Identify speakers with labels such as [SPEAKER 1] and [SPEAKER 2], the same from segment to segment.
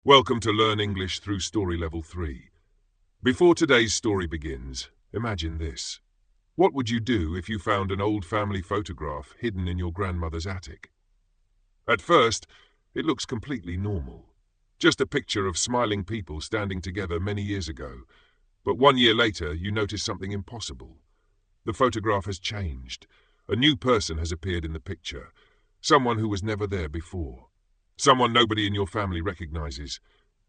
[SPEAKER 1] Welcome to Learn English through Story Level 3. Before today's story begins, imagine this. What would you do if you found an old family photograph hidden in your grandmother's attic? At first, it looks completely normal. Just a picture of smiling people standing together many years ago. But 1 year later, you notice something impossible. The photograph has changed. A new person has appeared in the picture. Someone who was never there before. Someone nobody in your family recognizes.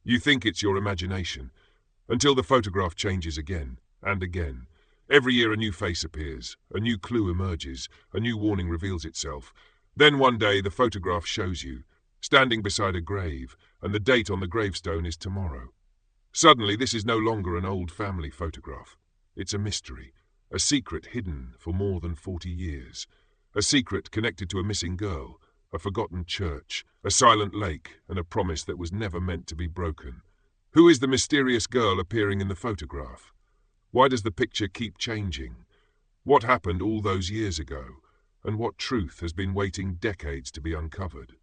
[SPEAKER 1] You think it's your imagination, until the photograph changes again and again. Every year a new face appears, a new clue emerges, a new warning reveals itself. Then one day the photograph shows you, standing beside a grave, and the date on the gravestone is tomorrow. Suddenly this is no longer an old family photograph. It's a mystery, a secret hidden for more than 40 years. A secret connected to a missing girl, a forgotten church, a silent lake, and a promise that was never meant to be broken. Who is the mysterious girl appearing in the photograph? Why does the picture keep changing? What happened all those years ago? And what truth has been waiting decades to be uncovered?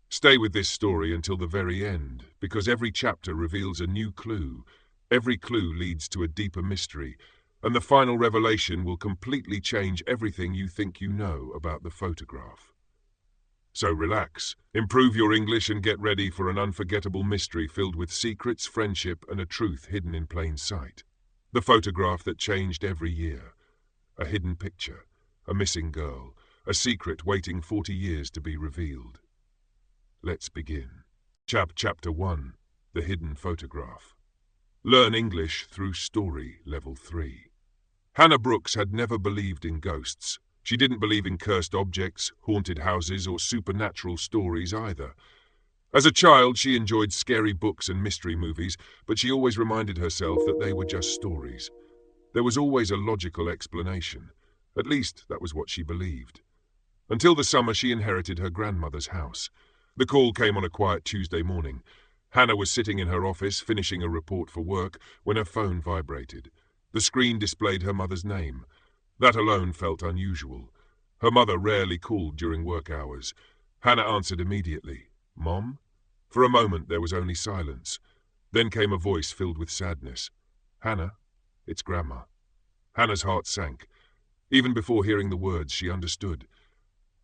[SPEAKER 1] Stay with this story until the very end, because every chapter reveals a new clue. Every clue leads to a deeper mystery, and the final revelation will completely change everything you think you know about the photograph. So relax, improve your English, and get ready for an unforgettable mystery filled with secrets, friendship, and a truth hidden in plain sight. The photograph that changed every year. A hidden picture, a missing girl, a secret waiting 40 years to be revealed. Let's begin. Chapter 1. The Hidden Photograph. Learn English through Story Level 3. Hannah Brooks had never believed in ghosts. She didn't believe in cursed objects, haunted houses, or supernatural stories either. As a child, she enjoyed scary books and mystery movies, but she always reminded herself that they were just stories. There was always a logical explanation. At least, that was what she believed. Until the summer she inherited her grandmother's house. The call came on a quiet Tuesday morning. Hannah was sitting in her office, finishing a report for work, when her phone vibrated. The screen displayed her mother's name. That alone felt unusual. Her mother rarely called during work hours. Hannah answered immediately. "Mom?" For a moment there was only silence. Then came a voice filled with sadness. "Hannah, it's Grandma." Hannah's heart sank. Even before hearing the words, she understood.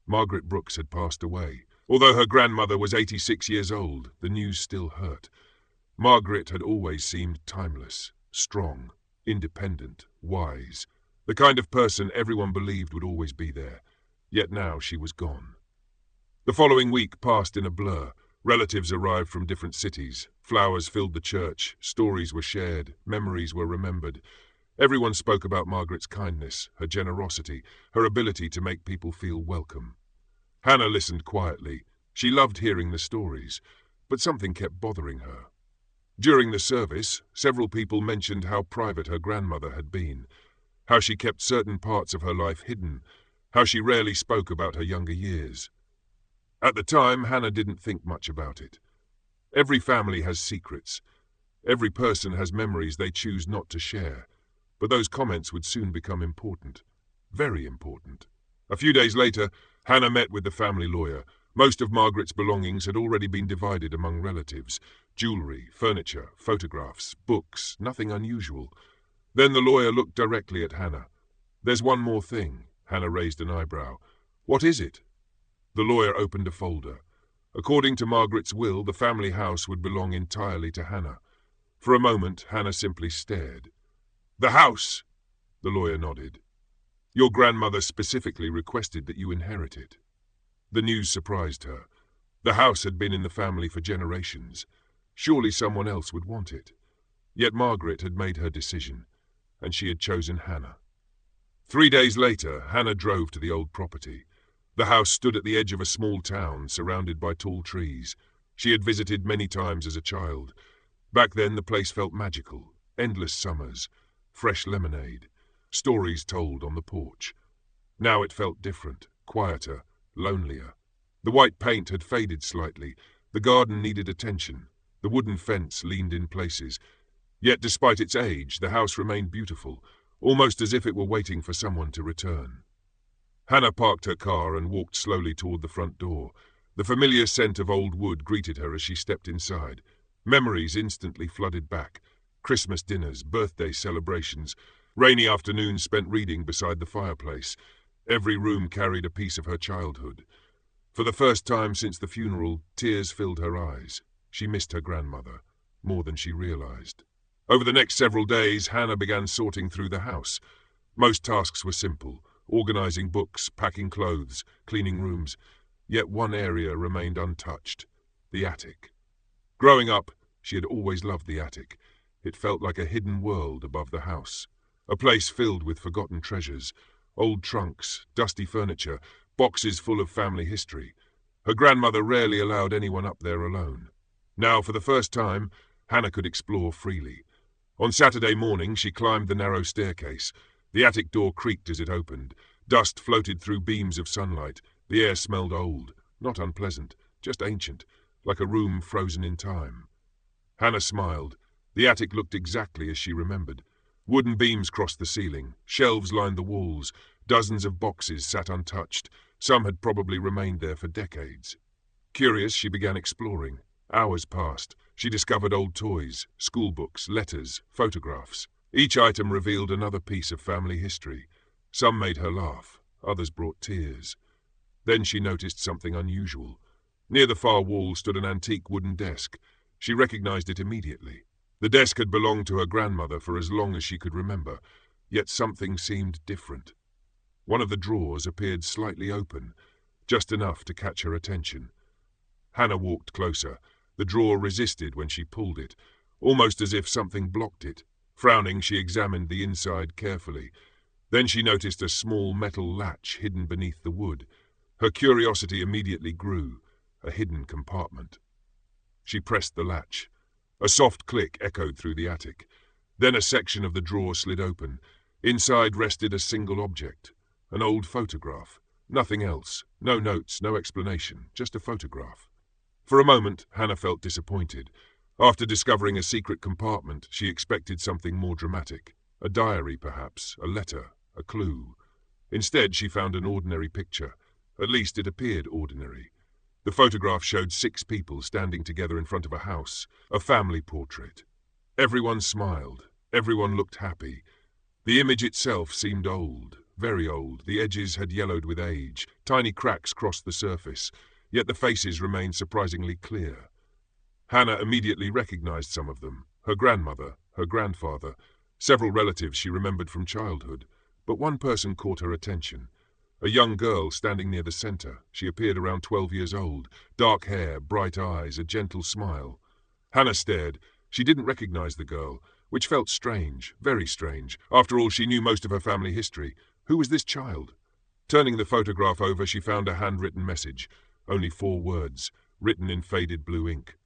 [SPEAKER 1] Margaret Brooks had passed away. Although her grandmother was 86 years old, the news still hurt. Margaret had always seemed timeless, strong, independent, wise. The kind of person everyone believed would always be there. Yet now she was gone. The following week passed in a blur. Relatives arrived from different cities. Flowers filled the church. Stories were shared. Memories were remembered. Everyone spoke about Margaret's kindness, her generosity, her ability to make people feel welcome. Hannah listened quietly. She loved hearing the stories, but something kept bothering her. During the service, several people mentioned how private her grandmother had been, how she kept certain parts of her life hidden, how she rarely spoke about her younger years. At the time, Hannah didn't think much about it. Every family has secrets. Every person has memories they choose not to share. But those comments would soon become important. Very important. A few days later, Hannah met with the family lawyer. Most of Margaret's belongings had already been divided among relatives. Jewelry, furniture, photographs, books, nothing unusual. Then the lawyer looked directly at Hannah. "There's one more thing." Hannah raised an eyebrow. "What is it?" The lawyer opened a folder. According to Margaret's will, the family house would belong entirely to Hannah. For a moment, Hannah simply stared. "The house!" The lawyer nodded. "Your grandmother specifically requested that you inherit it." The news surprised her. The house had been in the family for generations. Surely someone else would want it. Yet Margaret had made her decision, and she had chosen Hannah. 3 days later, Hannah drove to the old property. The house stood at the edge of a small town, surrounded by tall trees. She had visited many times as a child. Back then the place felt magical. Endless summers, fresh lemonade, stories told on the porch. Now it felt different, quieter, lonelier. The white paint had faded slightly. The garden needed attention. The wooden fence leaned in places. Yet despite its age, the house remained beautiful, almost as if it were waiting for someone to return. Hannah parked her car and walked slowly toward the front door. The familiar scent of old wood greeted her as she stepped inside. Memories instantly flooded back. Christmas dinners, birthday celebrations, rainy afternoons spent reading beside the fireplace. Every room carried a piece of her childhood. For the first time since the funeral, tears filled her eyes. She missed her grandmother, more than she realized. Over the next several days, Hannah began sorting through the house. Most tasks were simple: organizing books, packing clothes, cleaning rooms. Yet one area remained untouched: the attic. Growing up, she had always loved the attic. It felt like a hidden world above the house, a place filled with forgotten treasures, old trunks, dusty furniture, boxes full of family history. Her grandmother rarely allowed anyone up there alone. Now, for the first time, Hannah could explore freely. On Saturday morning, she climbed the narrow staircase. The attic door creaked as it opened. Dust floated through beams of sunlight. The air smelled old, not unpleasant, just ancient, like a room frozen in time. Hannah smiled. The attic looked exactly as she remembered. Wooden beams crossed the ceiling, shelves lined the walls, dozens of boxes sat untouched. Some had probably remained there for decades. Curious, she began exploring. Hours passed. She discovered old toys, school books, letters, photographs. Each item revealed another piece of family history. Some made her laugh, others brought tears. Then she noticed something unusual. Near the far wall stood an antique wooden desk. She recognized it immediately. The desk had belonged to her grandmother for as long as she could remember, yet something seemed different. One of the drawers appeared slightly open, just enough to catch her attention. Hannah walked closer. The drawer resisted when she pulled it, almost as if something blocked it. Frowning, she examined the inside carefully. Then she noticed a small metal latch hidden beneath the wood. Her curiosity immediately grew. A hidden compartment. She pressed the latch. A soft click echoed through the attic. Then a section of the drawer slid open. Inside rested a single object, an old photograph. Nothing else. No notes, no explanation, just a photograph. For a moment, Hannah felt disappointed. After discovering a secret compartment, she expected something more dramatic. A diary, perhaps, a letter, a clue. Instead, she found an ordinary picture. At least it appeared ordinary. The photograph showed 6 people standing together in front of a house, a family portrait. Everyone smiled. Everyone looked happy. The image itself seemed old, very old. The edges had yellowed with age. Tiny cracks crossed the surface, yet the faces remained surprisingly clear. Hannah immediately recognized some of them: her grandmother, her grandfather, several relatives she remembered from childhood. But one person caught her attention. A young girl standing near the center. She appeared around 12 years old. Dark hair, bright eyes, a gentle smile. Hannah stared. She didn't recognize the girl, which felt strange, very strange. After all, she knew most of her family history. Who was this child? Turning the photograph over, she found a handwritten message. Only 4 words, written in faded blue ink.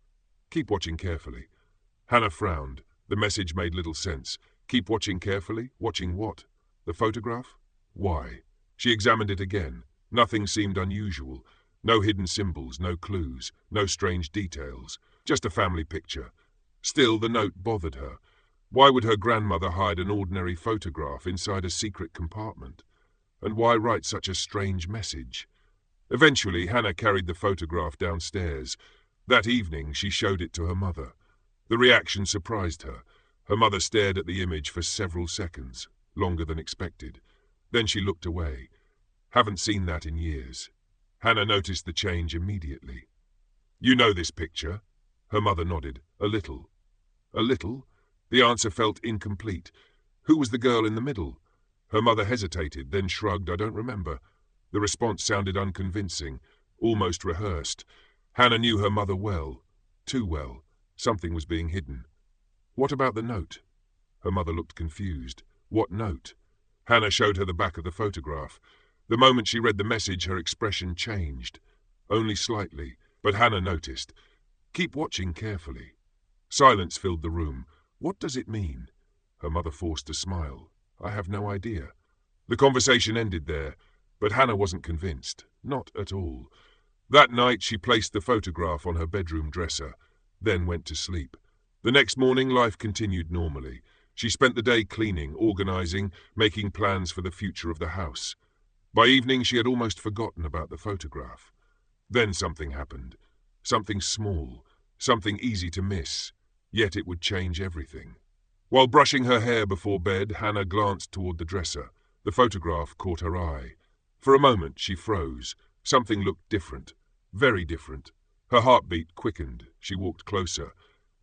[SPEAKER 1] Keep watching carefully. Hannah frowned. The message made little sense. Keep watching carefully? Watching what? The photograph? Why? She examined it again. Nothing seemed unusual. No hidden symbols, no clues, no strange details. Just a family picture. Still, the note bothered her. Why would her grandmother hide an ordinary photograph inside a secret compartment? And why write such a strange message? Eventually, Hannah carried the photograph downstairs. That evening, she showed it to her mother. The reaction surprised her. Her mother stared at the image for several seconds, longer than expected. Then she looked away. Haven't seen that in years. Hannah noticed the change immediately. You know this picture? Her mother nodded. A little. A little? The answer felt incomplete. Who was the girl in the middle? Her mother hesitated, then shrugged. I don't remember. The response sounded unconvincing, almost rehearsed. Hannah knew her mother well. Too well. Something was being hidden. What about the note? Her mother looked confused. What note? Hannah showed her the back of the photograph. The moment she read the message, her expression changed. Only slightly, but Hannah noticed. Keep watching carefully. Silence filled the room. What does it mean? Her mother forced a smile. I have no idea. The conversation ended there, but Hannah wasn't convinced. Not at all. That night she placed the photograph on her bedroom dresser, then went to sleep. The next morning life continued normally. She spent the day cleaning, organizing, making plans for the future of the house. By evening she had almost forgotten about the photograph. Then something happened. Something small. something easy to miss, yet it would change everything. While brushing her hair before bed, Hannah glanced toward the dresser. The photograph caught her eye. For a moment she froze. Something looked different, very different. Her heartbeat quickened. She walked closer,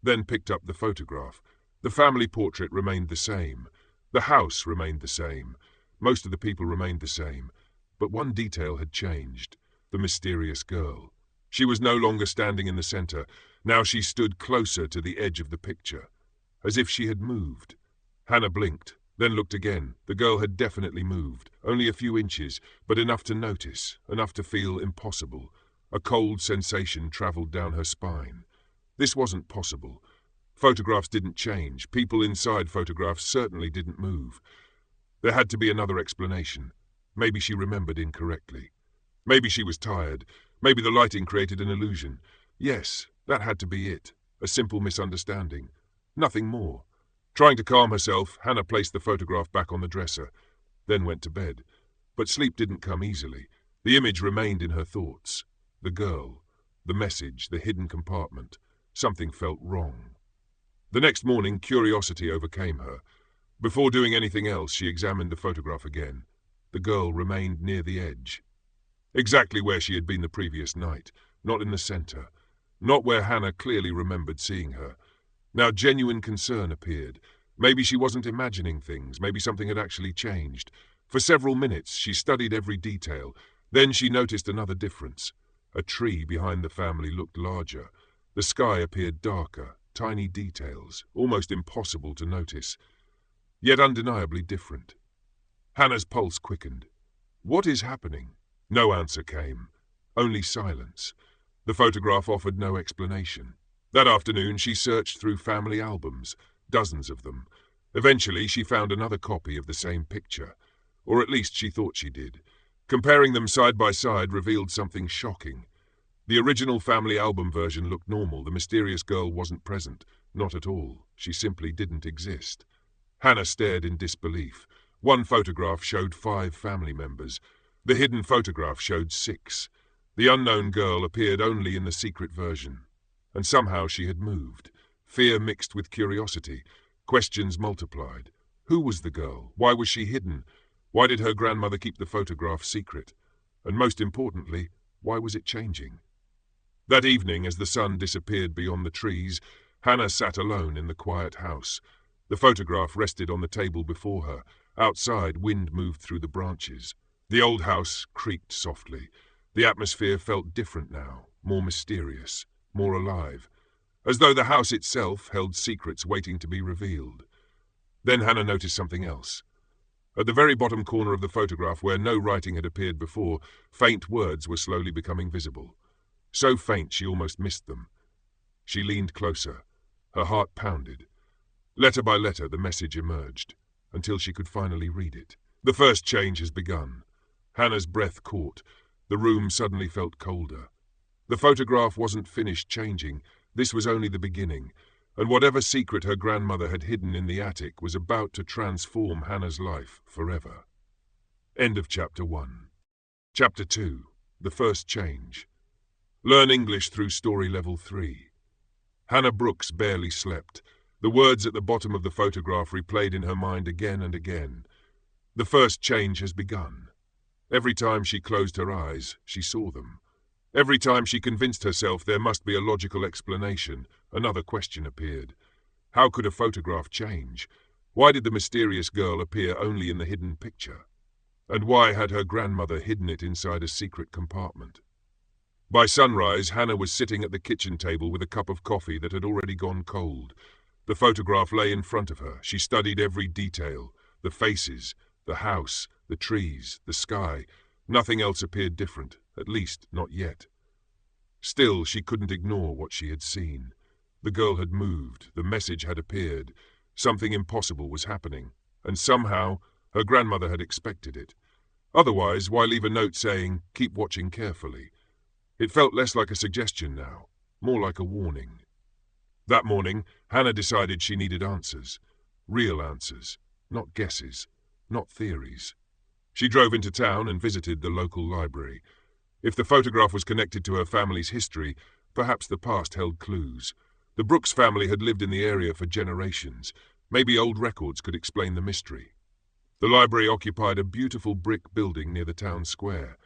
[SPEAKER 1] then picked up the photograph. The family portrait remained the same. The house remained the same. Most of the people remained the same. But one detail had changed: the mysterious girl. She was no longer standing in the center. Now she stood closer to the edge of the picture, as if she had moved. Hannah blinked, then looked again. The girl had definitely moved, only a few inches, but enough to notice, enough to feel impossible. A cold sensation traveled down her spine. This wasn't possible. Photographs didn't change. People inside photographs certainly didn't move. There had to be another explanation. Maybe she remembered incorrectly. Maybe she was tired. Maybe the lighting created an illusion. Yes, that had to be it. A simple misunderstanding. Nothing more. Trying to calm herself, Hannah placed the photograph back on the dresser, then went to bed. But sleep didn't come easily. The image remained in her thoughts. The girl, the message, the hidden compartment. Something felt wrong. The next morning, curiosity overcame her. Before doing anything else, she examined the photograph again. The girl remained near the edge. Exactly where she had been the previous night. Not in the center. Not where Hannah clearly remembered seeing her. Now genuine concern appeared. Maybe she wasn't imagining things. Maybe something had actually changed. For several minutes, she studied every detail. Then she noticed another difference. A tree behind the family looked larger. The sky appeared darker. Tiny details, almost impossible to notice, yet undeniably different. Hannah's pulse quickened. What is happening? No answer came. Only silence. The photograph offered no explanation. That afternoon she searched through family albums, dozens of them. Eventually she found another copy of the same picture, or at least she thought she did. Comparing them side by side revealed something shocking. The original family album version looked normal. The mysterious girl wasn't present. Not at all. She simply didn't exist. Hannah stared in disbelief. One photograph showed 5 family members. The hidden photograph showed 6. The unknown girl appeared only in the secret version. And somehow she had moved. Fear mixed with curiosity. Questions multiplied. Who was the girl? Why was she hidden? Why did her grandmother keep the photograph secret? And most importantly, why was it changing? That evening, as the sun disappeared beyond the trees, Hannah sat alone in the quiet house. The photograph rested on the table before her. Outside, wind moved through the branches. The old house creaked softly. The atmosphere felt different now, more mysterious, more alive, as though the house itself held secrets waiting to be revealed. Then Hannah noticed something else. At the very bottom corner of the photograph, where no writing had appeared before, faint words were slowly becoming visible. So faint she almost missed them. She leaned closer. Her heart pounded. Letter by letter the message emerged, until she could finally read it. The first change has begun. Hannah's breath caught. The room suddenly felt colder. The photograph wasn't finished changing. This was only the beginning, and whatever secret her grandmother had hidden in the attic was about to transform Hannah's life forever. End of Chapter 1. Chapter 2. The First Change. Learn English through Story Level 3. Hannah Brooks barely slept. The words at the bottom of the photograph replayed in her mind again and again. The first change has begun. Every time she closed her eyes, she saw them. Every time she convinced herself there must be a logical explanation, another question appeared. How could a photograph change? Why did the mysterious girl appear only in the hidden picture? And why had her grandmother hidden it inside a secret compartment? By sunrise, Hannah was sitting at the kitchen table with a cup of coffee that had already gone cold. The photograph lay in front of her. She studied every detail, the faces, the house, the trees, the sky. Nothing else appeared different, at least not yet. Still, she couldn't ignore what she had seen. The girl had moved, the message had appeared. Something impossible was happening, and somehow her grandmother had expected it. Otherwise, why leave a note saying, "Keep watching carefully"? It felt less like a suggestion now, more like a warning. That morning, Hannah decided she needed answers. Real answers, not guesses, not theories. She drove into town and visited the local library. If the photograph was connected to her family's history, Perhaps the past held clues. The Brooks family had lived in the area for generations. Maybe old records could explain the mystery. The library occupied a beautiful brick building near the town square.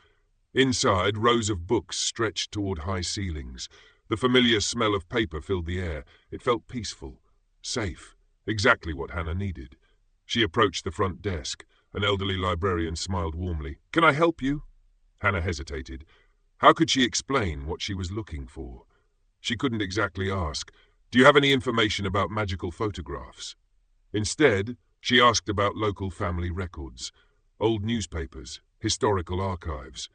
[SPEAKER 1] Inside, rows of books stretched toward high ceilings. The familiar smell of paper filled the air. It felt peaceful, safe, exactly what Hannah needed. She approached the front desk. An elderly librarian smiled warmly. "Can I help you?" Hannah hesitated. How could she explain what she was looking for? She couldn't exactly ask, "Do you have any information about magical photographs?" Instead, she asked about local family records, old newspapers, historical archives.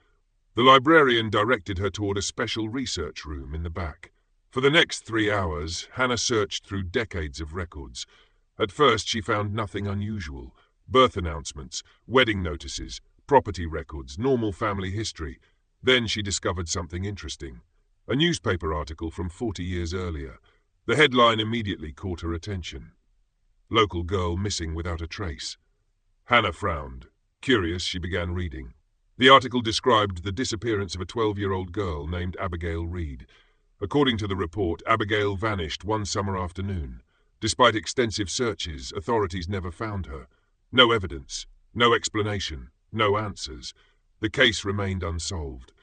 [SPEAKER 1] The librarian directed her toward a special research room in the back. For the next 3 hours, Hannah searched through decades of records. At first, she found nothing unusual. Birth announcements, wedding notices, property records, normal family history. Then she discovered something interesting. A newspaper article from 40 years earlier. The headline immediately caught her attention. Local girl missing without a trace. Hannah frowned. Curious, she began reading. The article described the disappearance of a 12-year-old girl named Abigail Reed. According to the report, Abigail vanished one summer afternoon. Despite extensive searches, authorities never found her. No evidence, no explanation, no answers. The case remained unsolved.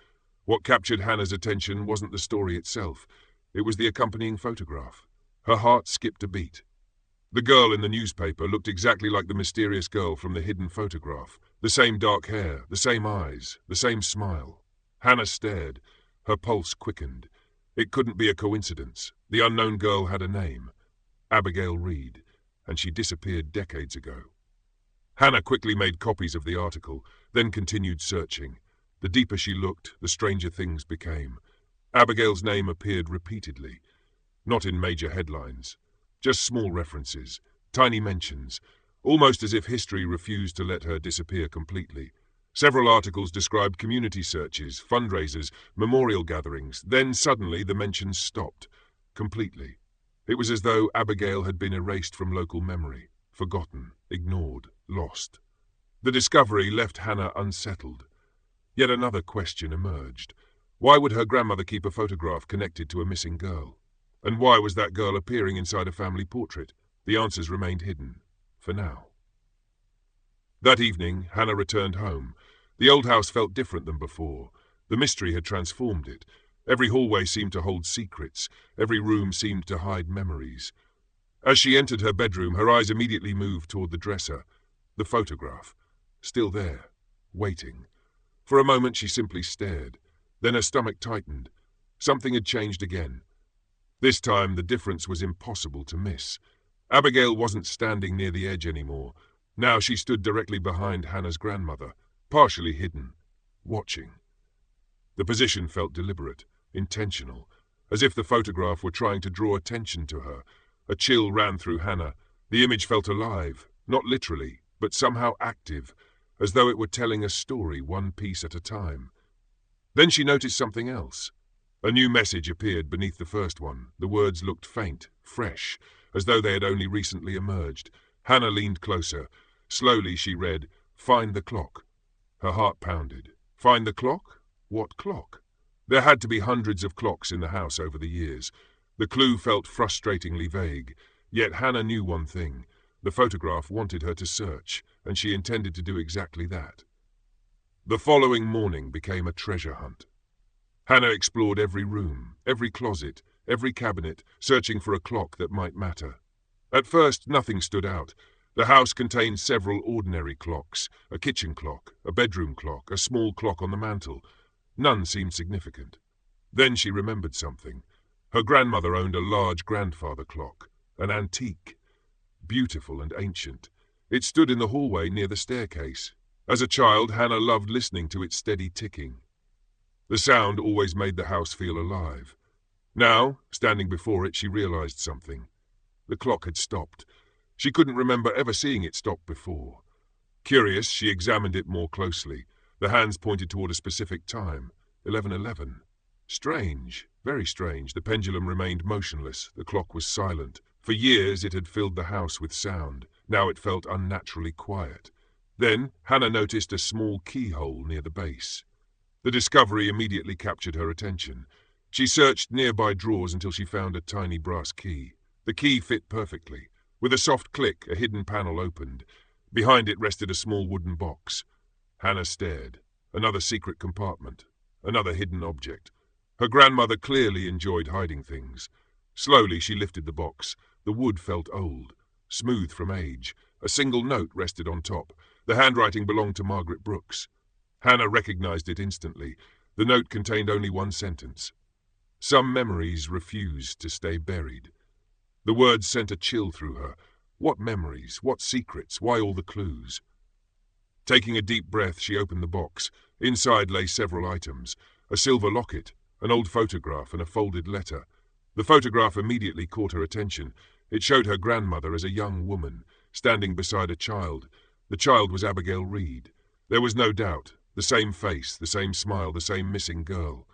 [SPEAKER 1] What captured Hannah's attention wasn't the story itself. It was the accompanying photograph. Her heart skipped a beat. The girl in the newspaper looked exactly like the mysterious girl from the hidden photograph. The same dark hair, the same eyes, the same smile. Hannah stared. Her pulse quickened. It couldn't be a coincidence. The unknown girl had a name. Abigail Reed, and she disappeared decades ago. Hannah quickly made copies of the article, then continued searching. The deeper she looked, the stranger things became. Abigail's name appeared repeatedly. Not in major headlines. Just small references, tiny mentions, almost as if history refused to let her disappear completely. Several articles described community searches, fundraisers, memorial gatherings. Then suddenly the mentions stopped. Completely. It was as though Abigail had been erased from local memory, forgotten, ignored, lost. The discovery left Hannah unsettled. Yet another question emerged. Why would her grandmother keep a photograph connected to a missing girl? And why was that girl appearing inside a family portrait? The answers remained hidden, for now. That evening, Hannah returned home. The old house felt different than before. The mystery had transformed it. Every hallway seemed to hold secrets. Every room seemed to hide memories. As she entered her bedroom, her eyes immediately moved toward the dresser. The photograph. Still there. Waiting. For a moment she simply stared. Then her stomach tightened. Something had changed again. This time the difference was impossible to miss. Abigail wasn't standing near the edge anymore. Now she stood directly behind Hannah's grandmother, partially hidden, watching. The position felt deliberate, intentional, as if the photograph were trying to draw attention to her. A chill ran through Hannah. The image felt alive, not literally, but somehow active, as though it were telling a story one piece at a time. Then she noticed something else. A new message appeared beneath the first one. The words looked faint, fresh, as though they had only recently emerged. Hannah leaned closer. Slowly she read, "Find the clock." Her heart pounded. Find the clock? What clock? There had to be hundreds of clocks in the house over the years. The clue felt frustratingly vague. Yet Hannah knew one thing. The photograph wanted her to search, and she intended to do exactly that. The following morning became a treasure hunt. Hannah explored every room, every closet, every cabinet, searching for a clock that might matter. At first, nothing stood out. The house contained several ordinary clocks, a kitchen clock, a bedroom clock, a small clock on the mantel. None seemed significant. Then she remembered something. Her grandmother owned a large grandfather clock, an antique, beautiful and ancient. It stood in the hallway near the staircase. As a child, Hannah loved listening to its steady ticking. The sound always made the house feel alive. Now, standing before it, she realized something. The clock had stopped. She couldn't remember ever seeing it stop before. Curious, she examined it more closely. The hands pointed toward a specific time, 11:11. Strange, very strange. The pendulum remained motionless. The clock was silent. For years it had filled the house with sound. Now it felt unnaturally quiet. Then Hannah noticed a small keyhole near the base. The discovery immediately captured her attention. She searched nearby drawers until she found a tiny brass key. The key fit perfectly. With a soft click, a hidden panel opened. Behind it rested a small wooden box. Hannah stared. Another secret compartment. Another hidden object. Her grandmother clearly enjoyed hiding things. Slowly she lifted the box. The wood felt old, smooth from age. A single note rested on top. The handwriting belonged to Margaret Brooks. Hannah recognized it instantly. The note contained only one sentence. Some memories refused to stay buried. The words sent a chill through her. What memories? What secrets? Why all the clues? Taking a deep breath, she opened the box. Inside lay several items. A silver locket, an old photograph, and a folded letter. The photograph immediately caught her attention. It showed her grandmother as a young woman, standing beside a child. The child was Abigail Reed. There was no doubt. The same face, the same smile, the same missing girl.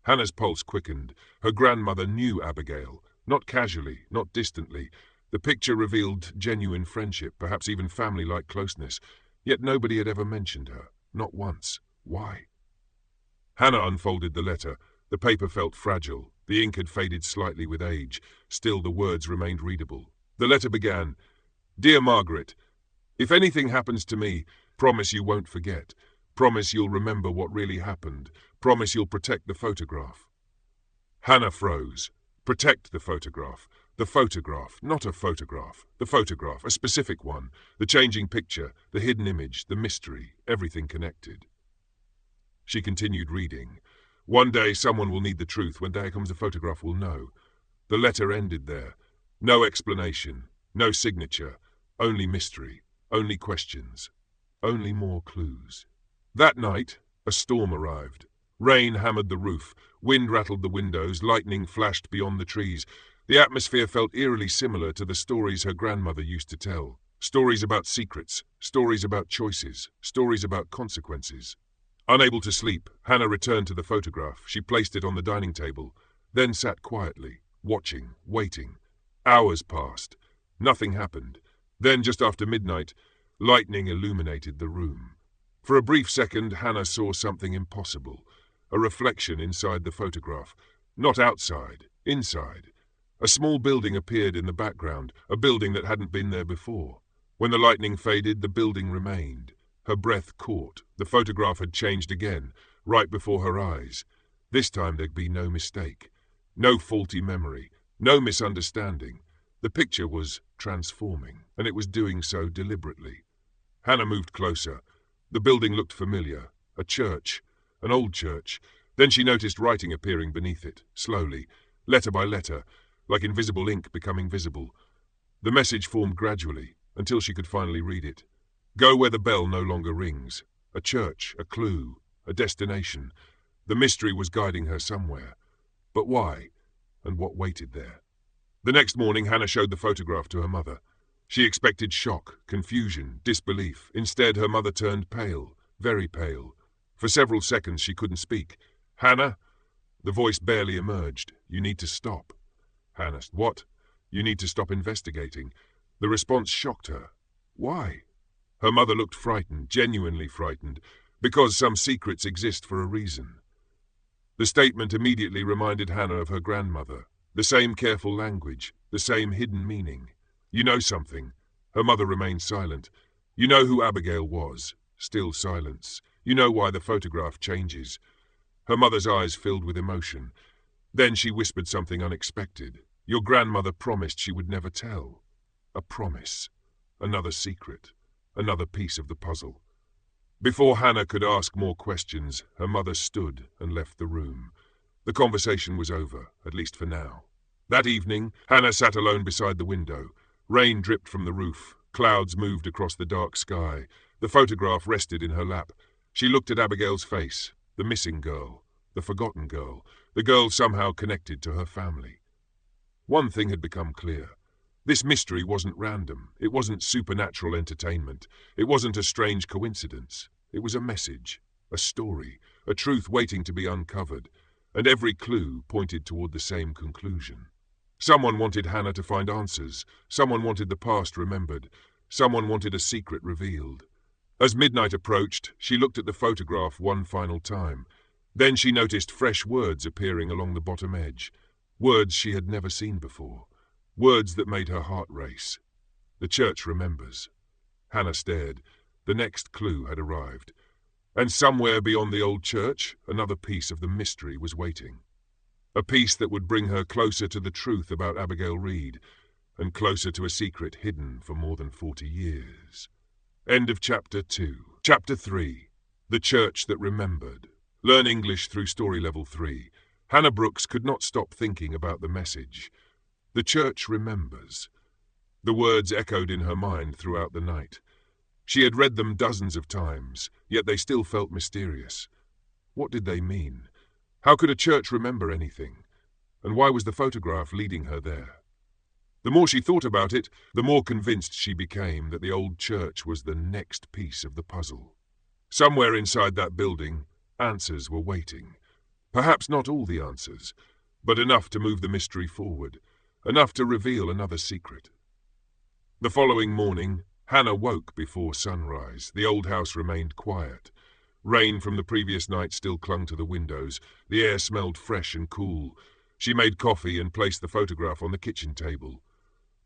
[SPEAKER 1] Hannah's pulse quickened. Her grandmother knew Abigail. Not casually, not distantly. The picture revealed genuine friendship, perhaps even family-like closeness. Yet nobody had ever mentioned her. Not once. Why? Hannah unfolded the letter. The paper felt fragile. The ink had faded slightly with age. Still, the words remained readable. The letter began, "Dear Margaret, if anything happens to me, promise you won't forget. Promise you'll remember what really happened. Promise you'll protect the photograph." Hannah froze. Protect the photograph. The photograph, not a photograph. The photograph, a specific one. The changing picture, the hidden image, the mystery, everything connected. She continued reading. One day someone will need the truth. When day comes, the photograph will know. The letter ended there. No explanation, no signature, only mystery, only questions, only more clues. That night, a storm arrived. Rain hammered the roof, wind rattled the windows, lightning flashed beyond the trees. The atmosphere felt eerily similar to the stories her grandmother used to tell. Stories about secrets, stories about choices, stories about consequences. Unable to sleep, Hannah returned to the photograph. She placed it on the dining table, then sat quietly, watching, waiting. Hours passed. Nothing happened. Then, just after midnight, lightning illuminated the room. For a brief second, Hannah saw something impossible. A reflection inside the photograph. Not outside, inside. A small building appeared in the background, a building that hadn't been there before. When the lightning faded, the building remained. Her breath caught. The photograph had changed again, right before her eyes. This time there'd be no mistake. No faulty memory. No misunderstanding. The picture was transforming, and it was doing so deliberately. Hannah moved closer. The building looked familiar. A church. An old church. Then she noticed writing appearing beneath it, slowly, letter by letter, like invisible ink becoming visible. The message formed gradually, until she could finally read it. Go where the bell no longer rings. A church, a clue, a destination. The mystery was guiding her somewhere. But why? And what waited there? The next morning, Hannah showed the photograph to her mother. She expected shock, confusion, disbelief. Instead, her mother turned pale, very pale. For several seconds, she couldn't speak. "Hannah?" The voice barely emerged. "You need to stop." Hannah, "What?" "You need to stop investigating." The response shocked her. Why? Her mother looked frightened, genuinely frightened, because some secrets exist for a reason. The statement immediately reminded Hannah of her grandmother. The same careful language, the same hidden meaning. "You know something." Her mother remained silent. "You know who Abigail was." Still silence. "You know why the photograph changes." Her mother's eyes filled with emotion. Then she whispered something unexpected. "Your grandmother promised she would never tell." A promise. Another secret. Another piece of the puzzle. Before Hannah could ask more questions, her mother stood and left the room. The conversation was over, at least for now. That evening, Hannah sat alone beside the window. Rain dripped from the roof. Clouds moved across the dark sky. The photograph rested in her lap. She looked at Abigail's face, the missing girl, the forgotten girl, the girl somehow connected to her family. One thing had become clear. This mystery wasn't random. It wasn't supernatural entertainment. It wasn't a strange coincidence. It was a message, a story, a truth waiting to be uncovered, and every clue pointed toward the same conclusion. Someone wanted Hannah to find answers. Someone wanted the past remembered. Someone wanted a secret revealed. As midnight approached, she looked at the photograph one final time. Then she noticed fresh words appearing along the bottom edge, words she had never seen before, words that made her heart race. The church remembers. Hannah stared. The next clue had arrived. And somewhere beyond the old church, another piece of the mystery was waiting. A piece that would bring her closer to the truth about Abigail Reed, and closer to a secret hidden for more than 40 years. End of Chapter 2. Chapter 3. The Church That Remembered. Learn English through Story Level 3. Hannah Brooks could not stop thinking about the message. The church remembers. The words echoed in her mind throughout the night. She had read them dozens of times, yet they still felt mysterious. What did they mean? How could a church remember anything? And why was the photograph leading her there? The more she thought about it, the more convinced she became that the old church was the next piece of the puzzle. Somewhere inside that building, answers were waiting. Perhaps not all the answers, but enough to move the mystery forward, enough to reveal another secret. The following morning, Hannah woke before sunrise. The old house remained quiet. Rain from the previous night still clung to the windows. The air smelled fresh and cool. She made coffee and placed the photograph on the kitchen table.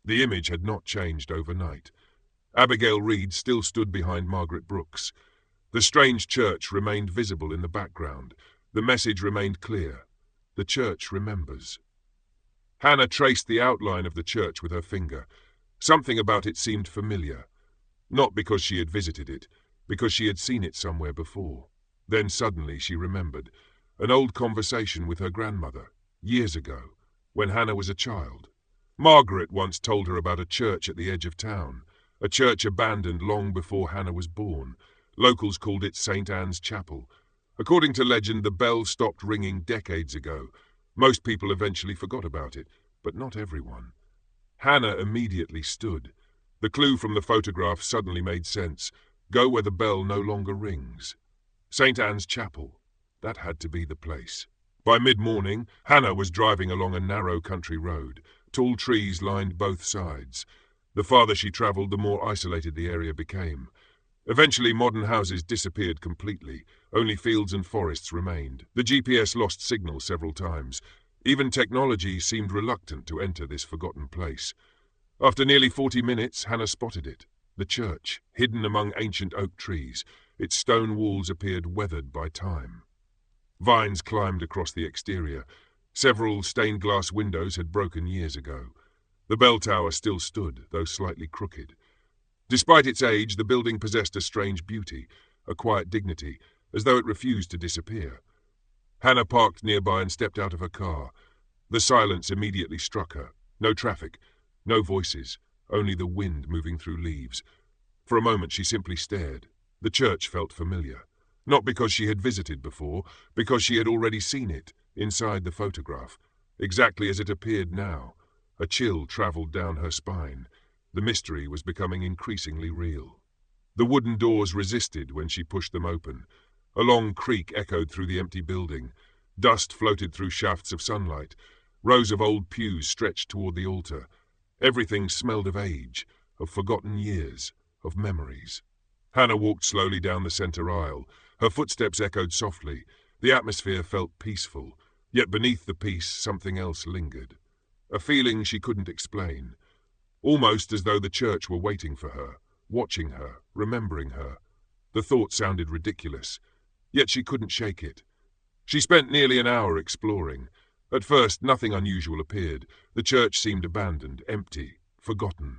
[SPEAKER 1] The image had not changed overnight. Abigail Reed still stood behind Margaret Brooks. The strange church remained visible in the background. The message remained clear. The church remembers. Hannah traced the outline of the church with her finger. Something about it seemed familiar. Not because she had visited it, because she had seen it somewhere before. Then suddenly she remembered an old conversation with her grandmother, years ago, when Hannah was a child. Margaret once told her about a church at the edge of town, a church abandoned long before Hannah was born. Locals called it St. Anne's Chapel. According to legend, the bell stopped ringing decades ago. Most people eventually forgot about it, but not everyone. Hannah immediately stood. The clue from the photograph suddenly made sense. Go where the bell no longer rings. St. Anne's Chapel. That had to be the place. By mid-morning, Hannah was driving along a narrow country road. Tall trees lined both sides. The farther she travelled, the more isolated the area became. Eventually, modern houses disappeared completely. Only fields and forests remained. The GPS lost signal several times. Even technology seemed reluctant to enter this forgotten place. After nearly 40 minutes, Hannah spotted it. The church, hidden among ancient oak trees. Its stone walls appeared weathered by time. Vines climbed across the exterior. Several stained glass windows had broken years ago. The bell tower still stood, though slightly crooked. Despite its age, the building possessed a strange beauty, a quiet dignity, as though it refused to disappear. Hannah parked nearby and stepped out of her car. The silence immediately struck her. No traffic, no voices, only the wind moving through leaves. For a moment she simply stared. The church felt familiar. Not because she had visited before, because she had already seen it, inside the photograph, exactly as it appeared now. A chill travelled down her spine. The mystery was becoming increasingly real. The wooden doors resisted when she pushed them open. A long creak echoed through the empty building. Dust floated through shafts of sunlight. Rows of old pews stretched toward the altar. Everything smelled of age, of forgotten years, of memories. Hannah walked slowly down the center aisle. Her footsteps echoed softly. The atmosphere felt peaceful, yet beneath the peace something else lingered. A feeling she couldn't explain. Almost as though the church were waiting for her, watching her, remembering her. The thought sounded ridiculous, yet she couldn't shake it. She spent nearly an hour exploring. At first, nothing unusual appeared. The church seemed abandoned, empty, forgotten.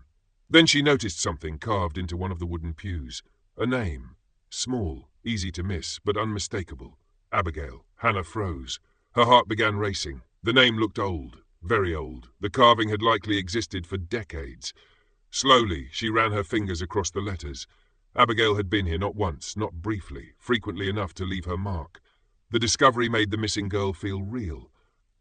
[SPEAKER 1] Then she noticed something carved into one of the wooden pews. A name. Small, easy to miss, but unmistakable. Abigail. Hannah froze. Her heart began racing. The name looked old, very old. The carving had likely existed for decades. Slowly, she ran her fingers across the letters. Abigail had been here not once, not briefly, frequently enough to leave her mark. The discovery made the missing girl feel real.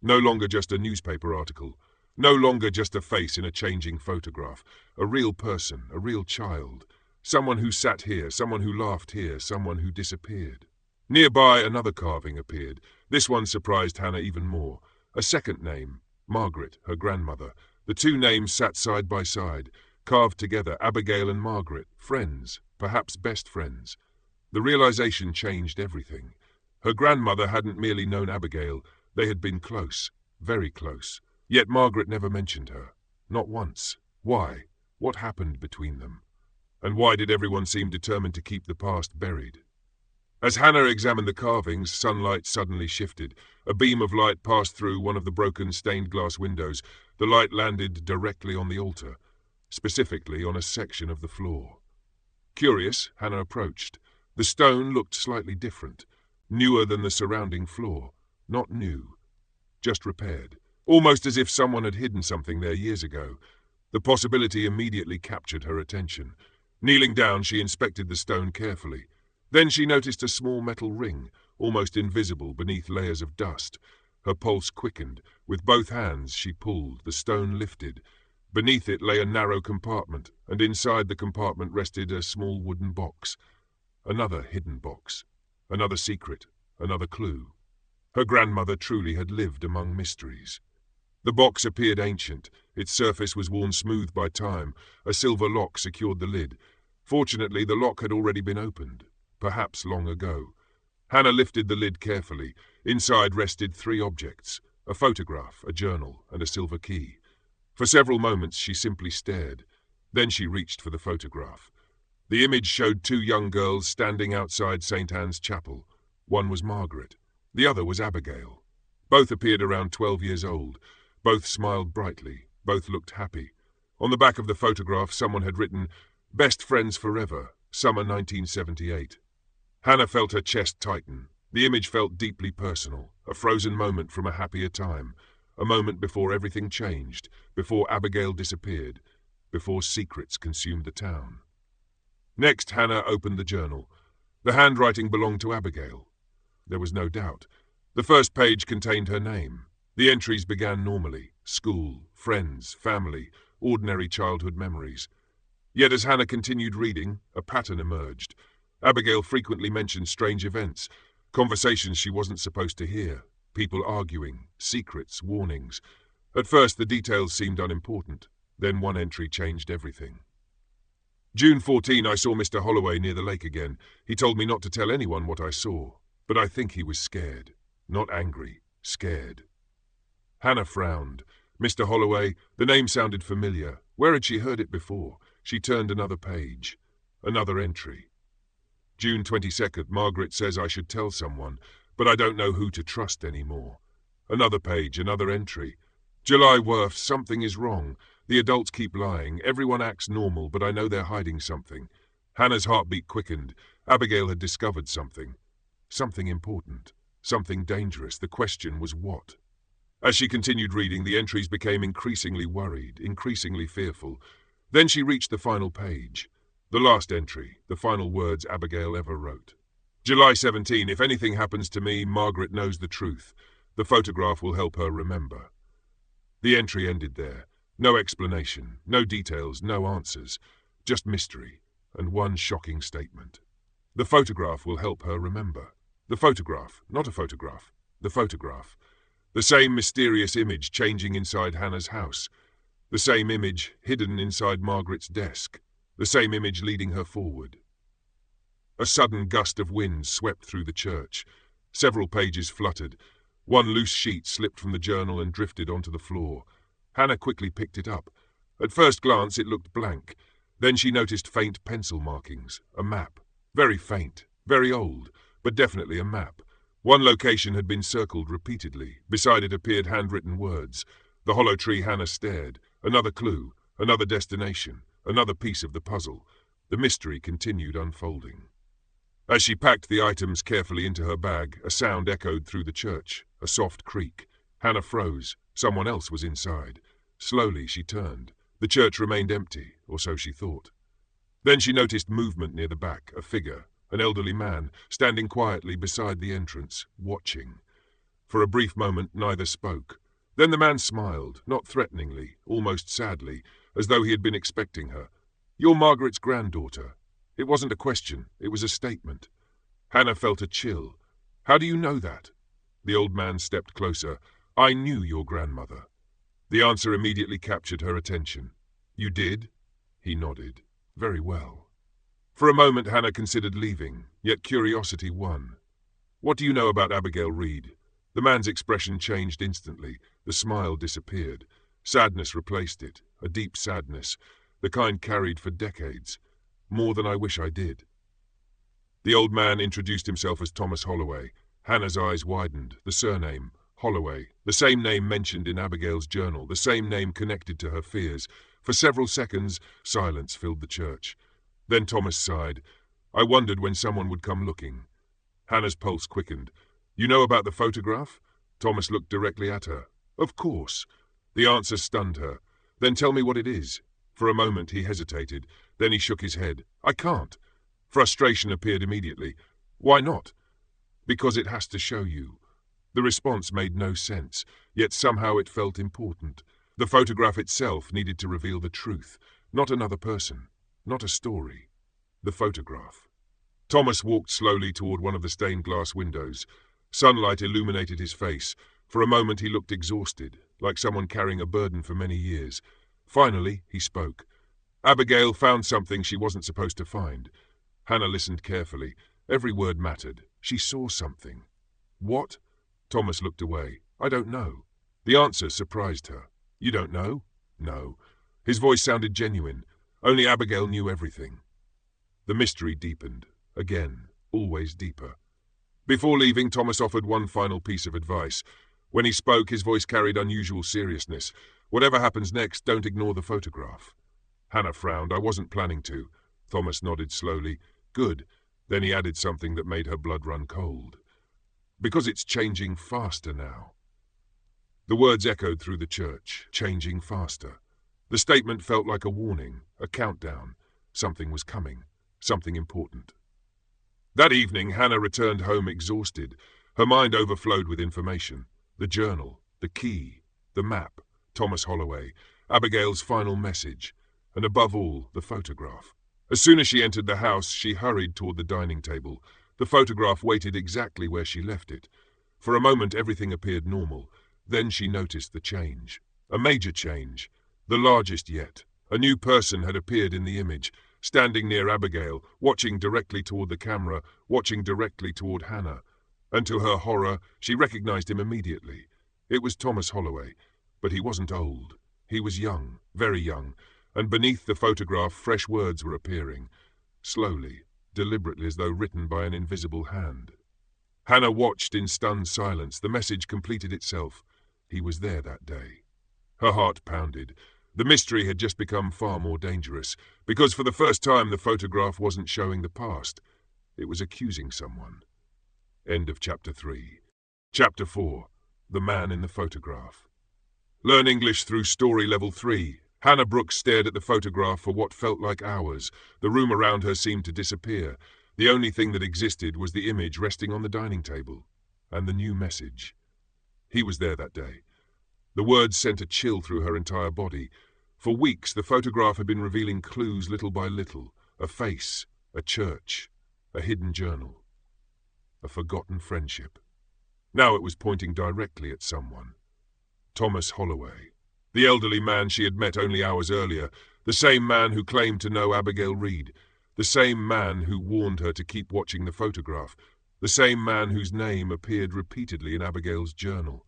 [SPEAKER 1] No longer just a newspaper article. No longer just a face in a changing photograph. A real person, a real child. Someone who sat here, someone who laughed here, someone who disappeared. Nearby, another carving appeared. This one surprised Hannah even more. A second name. Margaret, her grandmother. The two names sat side by side, carved together, Abigail and Margaret, friends, perhaps best friends. The realization changed everything. Her grandmother hadn't merely known Abigail, they had been close, very close. Yet Margaret never mentioned her. Not once. Why? What happened between them? And why did everyone seem determined to keep the past buried? As Hannah examined the carvings, sunlight suddenly shifted. A beam of light passed through one of the broken stained glass windows. The light landed directly on the altar, specifically on a section of the floor. Curious, Hannah approached. The stone looked slightly different, newer than the surrounding floor. Not new, just repaired. Almost as if someone had hidden something there years ago. The possibility immediately captured her attention. Kneeling down, she inspected the stone carefully. Then she noticed a small metal ring, almost invisible beneath layers of dust. Her pulse quickened. With both hands she pulled, the stone lifted. Beneath it lay a narrow compartment, and inside the compartment rested a small wooden box. Another hidden box. Another secret. Another clue. Her grandmother truly had lived among mysteries. The box appeared ancient. Its surface was worn smooth by time. A silver lock secured the lid. Fortunately, the lock had already been opened. Perhaps long ago. Hannah lifted the lid carefully. Inside rested 3 objects, a photograph, a journal, and a silver key. For several moments she simply stared. Then she reached for the photograph. The image showed 2 young girls standing outside St. Anne's Chapel. One was Margaret. The other was Abigail. Both appeared around 12 years old. Both smiled brightly. Both looked happy. On the back of the photograph someone had written, "Best friends forever, summer 1978. Hannah felt her chest tighten. The image felt deeply personal, a frozen moment from a happier time, a moment before everything changed, before Abigail disappeared, before secrets consumed the town. Next, Hannah opened the journal. The handwriting belonged to Abigail. There was no doubt. The first page contained her name. The entries began normally: school, friends, family, ordinary childhood memories. Yet as Hannah continued reading, a pattern emerged. Abigail frequently mentioned strange events, conversations she wasn't supposed to hear, people arguing, secrets, warnings. At first the details seemed unimportant. Then one entry changed everything. June 14, I saw Mr. Holloway near the lake again. He told me not to tell anyone what I saw, but I think he was scared. Not angry, scared. Hannah frowned. Mr. Holloway, the name sounded familiar. Where had she heard it before? She turned another page. Another entry. June 22nd, Margaret says I should tell someone, but I don't know who to trust anymore. Another page, another entry. July Worth, something is wrong. The adults keep lying. Everyone acts normal, but I know they're hiding something. Hannah's heartbeat quickened. Abigail had discovered something. Something important. Something dangerous. The question was what? As she continued reading, the entries became increasingly worried, increasingly fearful. Then she reached the final page. The last entry, the final words Abigail ever wrote. July 17, if anything happens to me, Margaret knows the truth. The photograph will help her remember. The entry ended there. No explanation, no details, no answers. Just mystery, and one shocking statement. The photograph will help her remember. The photograph, not a photograph. The photograph. The same mysterious image changing inside Hannah's house. The same image hidden inside Margaret's desk. The same image leading her forward. A sudden gust of wind swept through the church. Several pages fluttered. One loose sheet slipped from the journal and drifted onto the floor. Hannah quickly picked it up. At first glance it looked blank. Then she noticed faint pencil markings. A map. Very faint, very old, but definitely a map. One location had been circled repeatedly. Beside it appeared handwritten words. The hollow tree. Hannah stared. Another clue, another destination, another piece of the puzzle. The mystery continued unfolding. As she packed the items carefully into her bag, a sound echoed through the church, a soft creak. Hannah froze. Someone else was inside. Slowly she turned. The church remained empty, or so she thought. Then she noticed movement near the back, a figure, an elderly man, standing quietly beside the entrance, watching. For a brief moment neither spoke. Then the man smiled, not threateningly, almost sadly, as though he had been expecting her. "You're Margaret's granddaughter." It wasn't a question, it was a statement. Hannah felt a chill. "How do you know that?" The old man stepped closer. "I knew your grandmother." The answer immediately captured her attention. "You did?" He nodded. "Very well." For a moment Hannah considered leaving, yet curiosity won. "What do you know about Abigail Reed?" The man's expression changed instantly. The smile disappeared. Sadness replaced it, a deep sadness, the kind carried for decades. "More than I wish I did." The old man introduced himself as Thomas Holloway. Hannah's eyes widened. The surname, Holloway, the same name mentioned in Abigail's journal, the same name connected to her fears. For several seconds, silence filled the church. Then Thomas sighed. "I wondered when someone would come looking." Hannah's pulse quickened. "You know about the photograph?" Thomas looked directly at her. "Of course." The answer stunned her. "Then tell me what it is." For a moment he hesitated. Then he shook his head. "I can't." Frustration appeared immediately. "Why not?" "Because it has to show you." The response made no sense, yet somehow it felt important. The photograph itself needed to reveal the truth, not another person, not a story. The photograph. Thomas walked slowly toward one of the stained glass windows. Sunlight illuminated his face. For a moment he looked exhausted, like someone carrying a burden for many years. Finally, he spoke. "Abigail found something she wasn't supposed to find." Hannah listened carefully. Every word mattered. She saw something. "What?" Thomas looked away. "I don't know." The answer surprised her. "You don't know?" "No." His voice sounded genuine. Only Abigail knew everything. The mystery deepened. Again, always deeper. Before leaving, Thomas offered one final piece of advice. When he spoke, his voice carried unusual seriousness. "Whatever happens next, don't ignore the photograph." Hannah frowned. "I wasn't planning to." Thomas nodded slowly. "Good." Then he added something that made her blood run cold. "Because it's changing faster now." The words echoed through the church. Changing faster. The statement felt like a warning, a countdown. Something was coming. Something important. That evening, Hannah returned home exhausted. Her mind overflowed with information. The journal, the key, the map, Thomas Holloway, Abigail's final message, and above all, the photograph. As soon as she entered the house, she hurried toward the dining table. The photograph waited exactly where she left it. For a moment, everything appeared normal. Then she noticed the change. A major change. The largest yet. A new person had appeared in the image, standing near Abigail, watching directly toward the camera, watching directly toward Hannah. And to her horror, she recognized him immediately. It was Thomas Holloway, but he wasn't old. He was young, very young, and beneath the photograph fresh words were appearing, slowly, deliberately, as though written by an invisible hand. Hannah watched in stunned silence. The message completed itself. He was there that day. Her heart pounded. The mystery had just become far more dangerous, because for the first time the photograph wasn't showing the past. It was accusing someone. End of Chapter 3. Chapter 4. The Man in the Photograph. Learn English through Story Level 3. Hannah Brooks stared at the photograph for what felt like hours. The room around her seemed to disappear. The only thing that existed was the image resting on the dining table. And the new message. He was there that day. The words sent a chill through her entire body. For weeks, the photograph had been revealing clues little by little. A face, a church, a hidden journal, a forgotten friendship. Now it was pointing directly at someone. Thomas Holloway. The elderly man she had met only hours earlier. The same man who claimed to know Abigail Reed. The same man who warned her to keep watching the photograph. The same man whose name appeared repeatedly in Abigail's journal.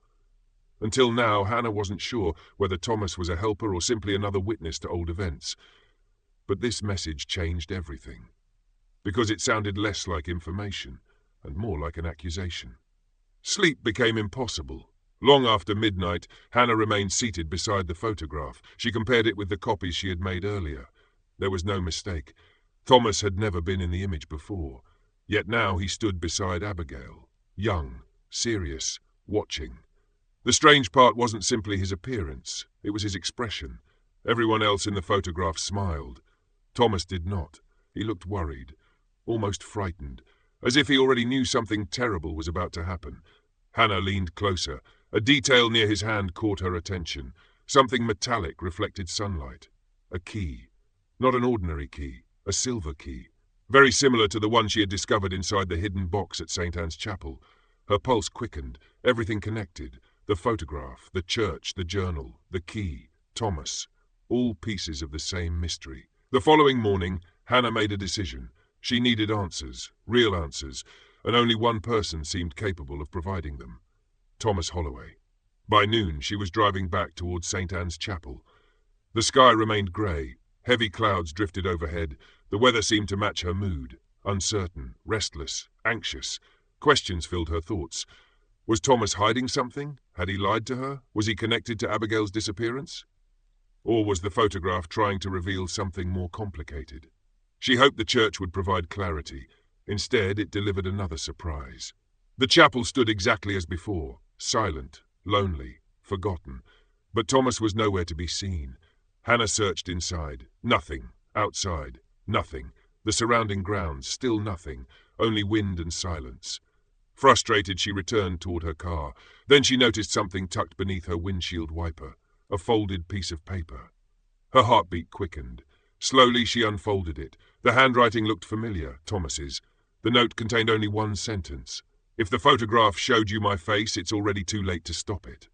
[SPEAKER 1] Until now, Hannah wasn't sure whether Thomas was a helper or simply another witness to old events. But this message changed everything, because it sounded less like information and more like an accusation. Sleep became impossible. Long after midnight, Hannah remained seated beside the photograph. She compared it with the copies she had made earlier. There was no mistake. Thomas had never been in the image before. Yet now he stood beside Abigail, young, serious, watching. The strange part wasn't simply his appearance, it was his expression. Everyone else in the photograph smiled. Thomas did not. He looked worried, almost frightened, as if he already knew something terrible was about to happen. Hannah leaned closer. A detail near his hand caught her attention. Something metallic reflected sunlight. A key. Not an ordinary key, a silver key. Very similar to the one she had discovered inside the hidden box at St. Anne's Chapel. Her pulse quickened, everything connected. The photograph, the church, the journal, the key, Thomas. All pieces of the same mystery. The following morning, Hannah made a decision. She needed answers, real answers. and only one person seemed capable of providing them: Thomas Holloway. By noon, she was driving back towards St. Anne's Chapel. The sky remained grey, heavy clouds drifted overhead, the weather seemed to match her mood, uncertain, restless, anxious. Questions filled her thoughts. Was Thomas hiding something? Had he lied to her? Was he connected to Abigail's disappearance? Or was the photograph trying to reveal something more complicated? She hoped the church would provide clarity. Instead, it delivered another surprise. The chapel stood exactly as before, silent, lonely, forgotten. But Thomas was nowhere to be seen. Hannah searched inside. Nothing. Outside. Nothing. The surrounding grounds, still nothing. Only wind and silence. Frustrated, she returned toward her car. Then she noticed something tucked beneath her windshield wiper. A folded piece of paper. Her heartbeat quickened. Slowly she unfolded it. The handwriting looked familiar, Thomas's. The note contained only one sentence. "If the photograph showed you my face, it's already too late to stop it."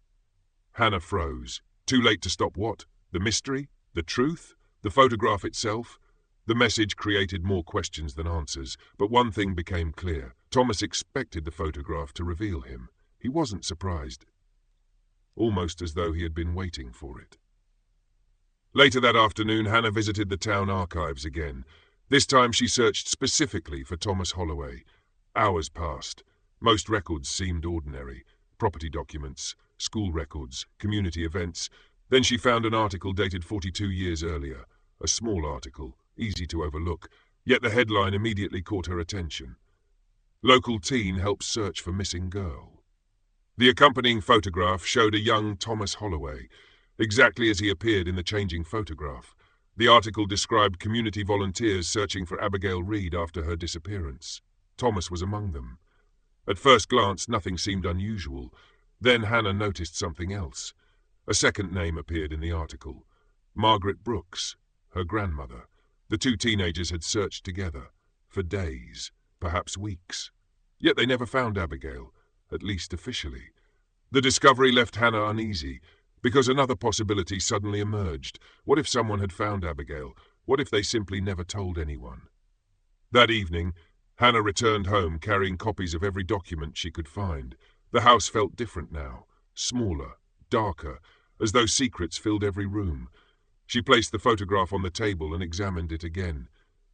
[SPEAKER 1] Hannah froze. Too late to stop what? The mystery? The truth? The photograph itself? The message created more questions than answers, but one thing became clear. Thomas expected the photograph to reveal him. He wasn't surprised. Almost as though he had been waiting for it. Later that afternoon, Hannah visited the town archives again. This time she searched specifically for Thomas Holloway. Hours passed. Most records seemed ordinary. Property documents, school records, community events. Then she found an article dated 42 years earlier. A small article, easy to overlook, yet the headline immediately caught her attention. Local teen helps search for missing girl. The accompanying photograph showed a young Thomas Holloway, exactly as he appeared in the changing photograph. The article described community volunteers searching for Abigail Reed after her disappearance. Thomas was among them. At first glance, nothing seemed unusual. Then Hannah noticed something else. A second name appeared in the article. Margaret Brooks, her grandmother. The two teenagers had searched together, for days, perhaps weeks. Yet they never found Abigail, at least officially. The discovery left Hannah uneasy, because another possibility suddenly emerged. What if someone had found Abigail? What if they simply never told anyone? That evening, Hannah returned home carrying copies of every document she could find. The house felt different now, smaller, darker, as though secrets filled every room. She placed the photograph on the table and examined it again.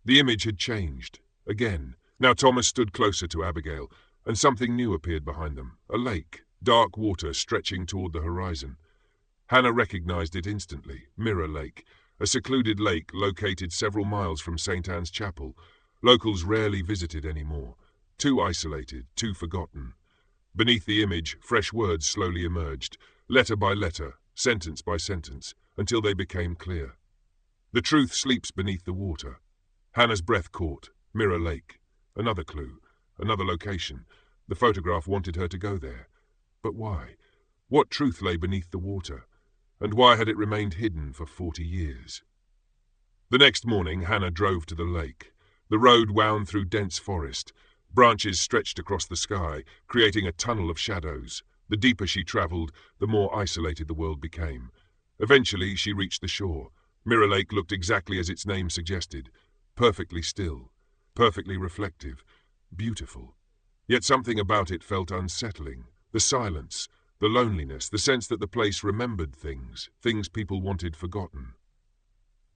[SPEAKER 1] The image had changed. Again. Now Thomas stood closer to Abigail, and something new appeared behind them. A lake, dark water stretching toward the horizon. Hannah recognized it instantly. Mirror Lake, a secluded lake located several miles from St. Anne's Chapel. Locals rarely visited anymore. Too isolated, too forgotten. Beneath the image, fresh words slowly emerged, letter by letter, sentence by sentence, until they became clear. The truth sleeps beneath the water. Hannah's breath caught. Mirror Lake. Another clue. Another location. The photograph wanted her to go there. But why? What truth lay beneath the water? And why had it remained hidden for 40 years? The next morning, Hannah drove to the lake. The road wound through dense forest. Branches stretched across the sky, creating a tunnel of shadows. The deeper she traveled, the more isolated the world became. Eventually, she reached the shore. Mirror Lake looked exactly as its name suggested. Perfectly still. Perfectly reflective. Beautiful. Yet something about it felt unsettling. The silence, the loneliness, the sense that the place remembered things people wanted forgotten.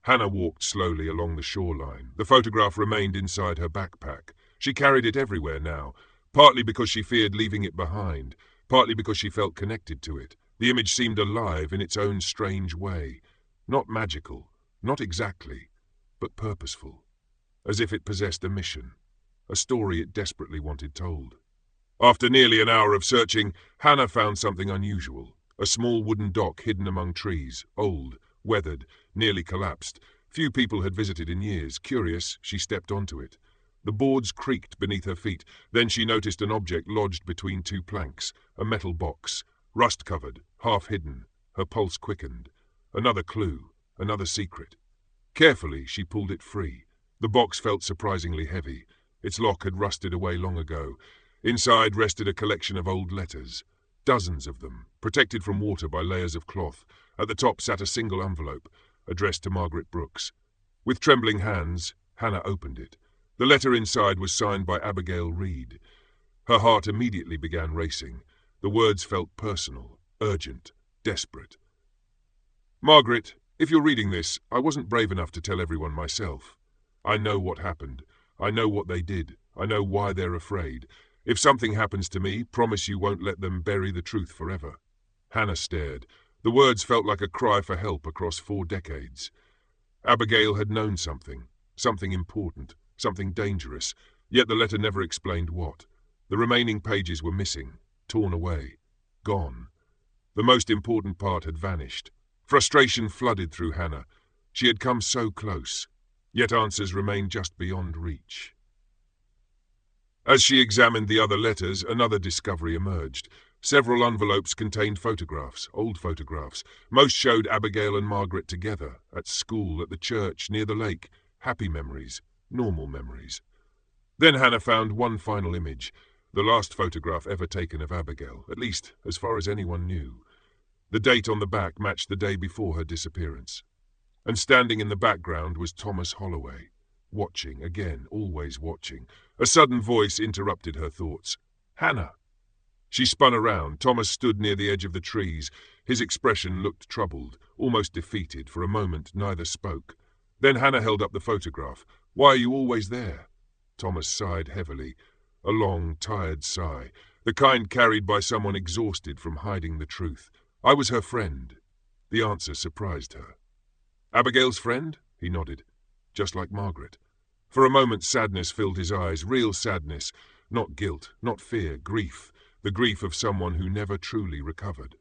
[SPEAKER 1] Hannah walked slowly along the shoreline. The photograph remained inside her backpack. She carried it everywhere now, partly because she feared leaving it behind, partly because she felt connected to it. The image seemed alive in its own strange way. Not magical, not exactly, but purposeful. As if it possessed a mission, a story it desperately wanted told. After nearly an hour of searching, Hannah found something unusual. A small wooden dock hidden among trees, old, weathered, nearly collapsed. Few people had visited in years. Curious, she stepped onto it. The boards creaked beneath her feet. Then she noticed an object lodged between two planks, a metal box, rust-covered, half-hidden. Her pulse quickened. Another clue, another secret. Carefully, she pulled it free. The box felt surprisingly heavy. Its lock had rusted away long ago. Inside rested a collection of old letters. Dozens of them, protected from water by layers of cloth. At the top sat a single envelope, addressed to Margaret Brooks. With trembling hands, Hannah opened it. The letter inside was signed by Abigail Reed. Her heart immediately began racing. The words felt personal, urgent, desperate. Margaret, if you're reading this, I wasn't brave enough to tell everyone myself. I know what happened. I know what they did. I know why they're afraid. If something happens to me, promise you won't let them bury the truth forever. Hannah stared. The words felt like a cry for help across 4 decades. Abigail had known something important, something dangerous, yet the letter never explained what. The remaining pages were missing, torn away, gone. The most important part had vanished. Frustration flooded through Hannah. She had come so close, yet answers remained just beyond reach. As she examined the other letters, another discovery emerged. Several envelopes contained photographs, old photographs. Most showed Abigail and Margaret together, at school, at the church, near the lake. Happy memories, normal memories. Then Hannah found one final image, the last photograph ever taken of Abigail, at least as far as anyone knew. The date on the back matched the day before her disappearance. And standing in the background was Thomas Holloway, watching, again, always watching. A sudden voice interrupted her thoughts. "Hannah!" She spun around. Thomas stood near the edge of the trees. His expression looked troubled, almost defeated. For a moment, neither spoke. Then Hannah held up the photograph. "Why are you always there?" Thomas sighed heavily. A long, tired sigh, the kind carried by someone exhausted from hiding the truth. "I was her friend." The answer surprised her. "Abigail's friend?" He nodded. "Just like Margaret." For a moment sadness filled his eyes, real sadness. Not guilt, not fear, grief. The grief of someone who never truly recovered.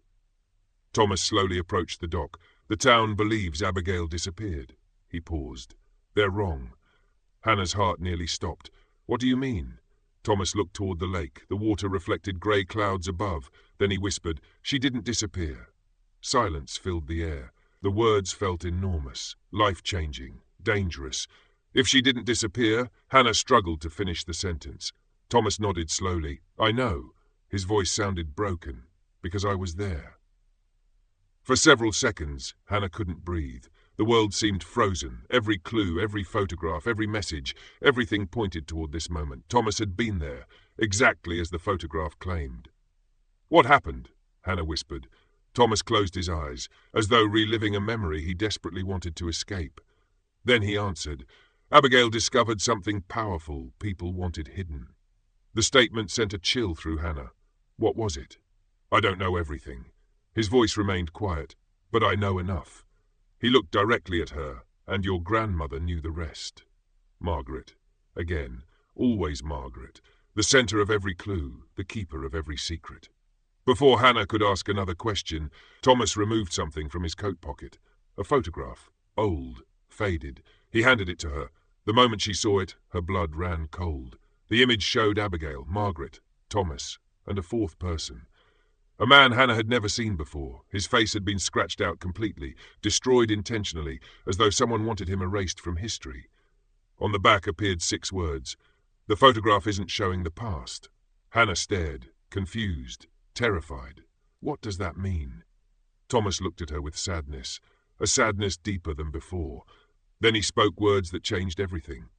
[SPEAKER 1] Thomas slowly approached the dock. "The town believes Abigail disappeared." He paused. "They're wrong." Hannah's heart nearly stopped. "What do you mean?" Thomas looked toward the lake. The water reflected grey clouds above. Then he whispered, "She didn't disappear." Silence filled the air. The words felt enormous, life-changing, dangerous. "If she didn't disappear," Hannah struggled to finish the sentence. Thomas nodded slowly. "I know." His voice sounded broken, "because I was there." For several seconds, Hannah couldn't breathe. The world seemed frozen. Every clue, every photograph, every message, everything pointed toward this moment. Thomas had been there, exactly as the photograph claimed. "What happened?" Hannah whispered. Thomas closed his eyes, as though reliving a memory he desperately wanted to escape. Then he answered. "Abigail discovered something powerful people wanted hidden." The statement sent a chill through Hannah. What was it? "I don't know everything." His voice remained quiet. "But I know enough." He looked directly at her, "And your grandmother knew the rest." Margaret. Again, always Margaret. The center of every clue, the keeper of every secret. Before Hannah could ask another question, Thomas removed something from his coat pocket. A photograph. Old. Faded. He handed it to her. The moment she saw it, her blood ran cold. The image showed Abigail, Margaret, Thomas, and a fourth person. A man Hannah had never seen before. His face had been scratched out completely, destroyed intentionally, as though someone wanted him erased from history. On the back appeared 6 words. "The photograph isn't showing the past." Hannah stared, confused, terrified. What does that mean? Thomas looked at her with sadness, a sadness deeper than before. Then he spoke words that changed everything.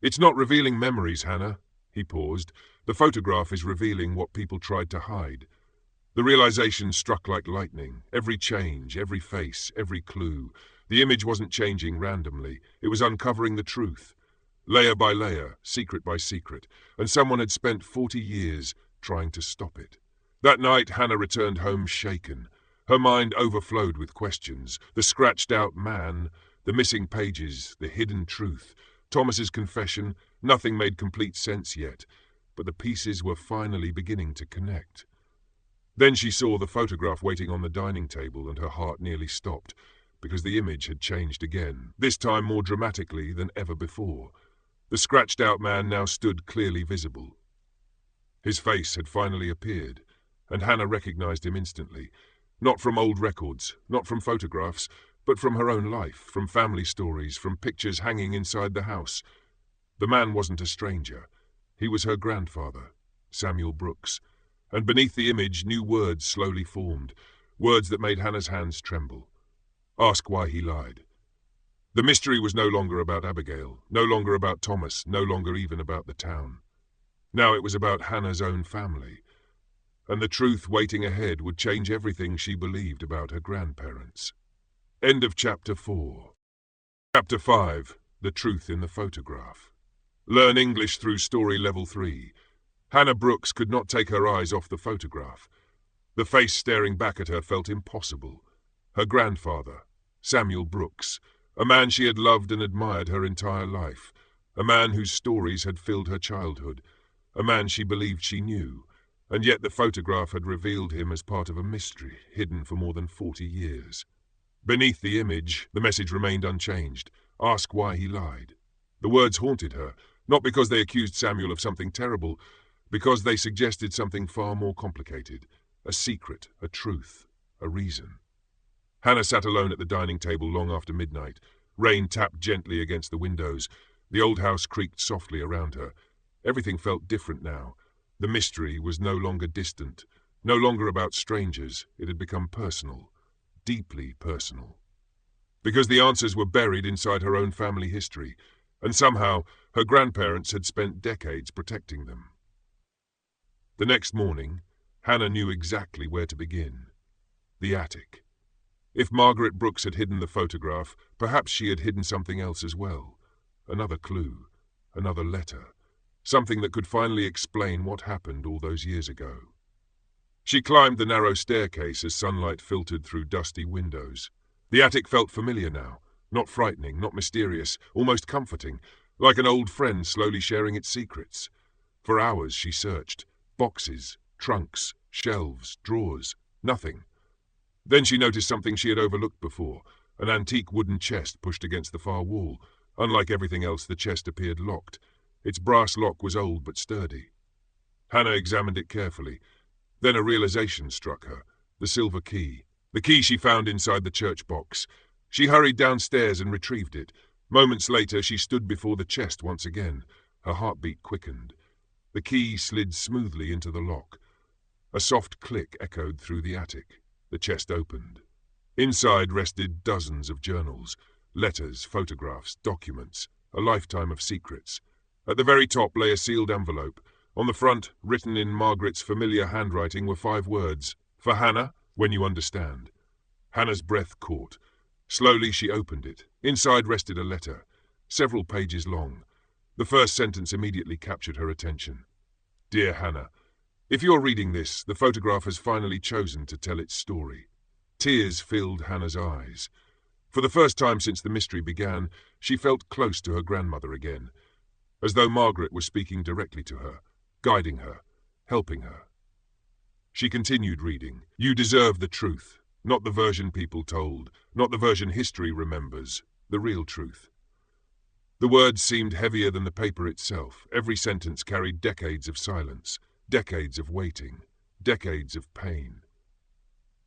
[SPEAKER 1] "It's not revealing memories, Hannah." He paused. "The photograph is revealing what people tried to hide." The realization struck like lightning. Every change, every face, every clue. The image wasn't changing randomly. It was uncovering the truth. Layer by layer, secret by secret. And someone had spent 40 years trying to stop it. That night, Hannah returned home shaken. Her mind overflowed with questions. The scratched-out man, the missing pages, the hidden truth. Thomas's confession. Nothing made complete sense yet. But the pieces were finally beginning to connect. Then she saw the photograph waiting on the dining table, and her heart nearly stopped, because the image had changed again, this time more dramatically than ever before. The scratched-out man now stood clearly visible. His face had finally appeared, and Hannah recognized him instantly. Not from old records, not from photographs, but from her own life, from family stories, from pictures hanging inside the house. The man wasn't a stranger. He was her grandfather, Samuel Brooks. And beneath the image, new words slowly formed, words that made Hannah's hands tremble. Ask why he lied. The mystery was no longer about Abigail, no longer about Thomas, no longer even about the town. Now it was about Hannah's own family, and the truth waiting ahead would change everything she believed about her grandparents. End of Chapter 4. Chapter 5. The Truth in the Photograph. Learn English through Story Level 3. Hannah Brooks could not take her eyes off the photograph. The face staring back at her felt impossible. Her grandfather, Samuel Brooks, a man she had loved and admired her entire life, a man whose stories had filled her childhood, a man she believed she knew, and yet the photograph had revealed him as part of a mystery hidden for more than 40 years. Beneath the image, the message remained unchanged. Ask why he lied. The words haunted her, not because they accused Samuel of something terrible, because they suggested something far more complicated, a secret, a truth, a reason. Hannah sat alone at the dining table long after midnight. Rain tapped gently against the windows. The old house creaked softly around her. Everything felt different now. The mystery was no longer distant, no longer about strangers. It had become personal, deeply personal. Because the answers were buried inside her own family history, and somehow her grandparents had spent decades protecting them. The next morning, Hannah knew exactly where to begin. The attic. If Margaret Brooks had hidden the photograph, perhaps she had hidden something else as well. Another clue, another letter, something that could finally explain what happened all those years ago. She climbed the narrow staircase as sunlight filtered through dusty windows. The attic felt familiar now, not frightening, not mysterious, almost comforting, like an old friend slowly sharing its secrets. For hours she searched. Boxes, trunks, shelves, drawers, nothing. Then she noticed something she had overlooked before, an antique wooden chest pushed against the far wall. Unlike everything else, the chest appeared locked. Its brass lock was old but sturdy. Hannah examined it carefully. Then a realization struck her. The silver key. The key she found inside the church box. She hurried downstairs and retrieved it. Moments later, she stood before the chest once again. Her heartbeat quickened. The key slid smoothly into the lock. A soft click echoed through the attic. The chest opened. Inside rested dozens of journals, letters, photographs, documents, a lifetime of secrets. At the very top lay a sealed envelope. On the front, written in Margaret's familiar handwriting, were 5 words. For Hannah, when you understand. Hannah's breath caught. Slowly she opened it. Inside rested a letter, several pages long. The first sentence immediately captured her attention. Dear Hannah, if you're reading this, the photograph has finally chosen to tell its story. Tears filled Hannah's eyes. For the first time since the mystery began, she felt close to her grandmother again, as though Margaret was speaking directly to her, guiding her, helping her. She continued reading. You deserve the truth, not the version people told, not the version history remembers, the real truth. The words seemed heavier than the paper itself. Every sentence carried decades of silence, decades of waiting, decades of pain.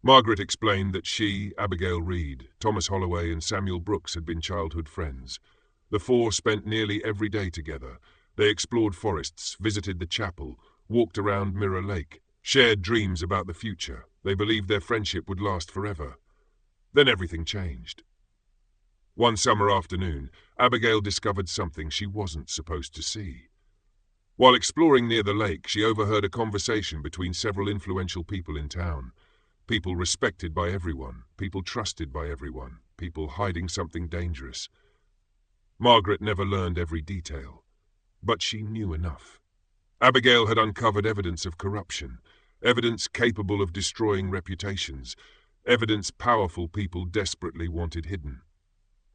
[SPEAKER 1] Margaret explained that she, Abigail Reed, Thomas Holloway and Samuel Brooks had been childhood friends. The 4 spent nearly every day together. They explored forests, visited the chapel, walked around Mirror Lake, shared dreams about the future. They believed their friendship would last forever. Then everything changed. One summer afternoon, Abigail discovered something she wasn't supposed to see. While exploring near the lake, she overheard a conversation between several influential people in town. People respected by everyone, people trusted by everyone, people hiding something dangerous. Margaret never learned every detail, but she knew enough. Abigail had uncovered evidence of corruption, evidence capable of destroying reputations, evidence powerful people desperately wanted hidden.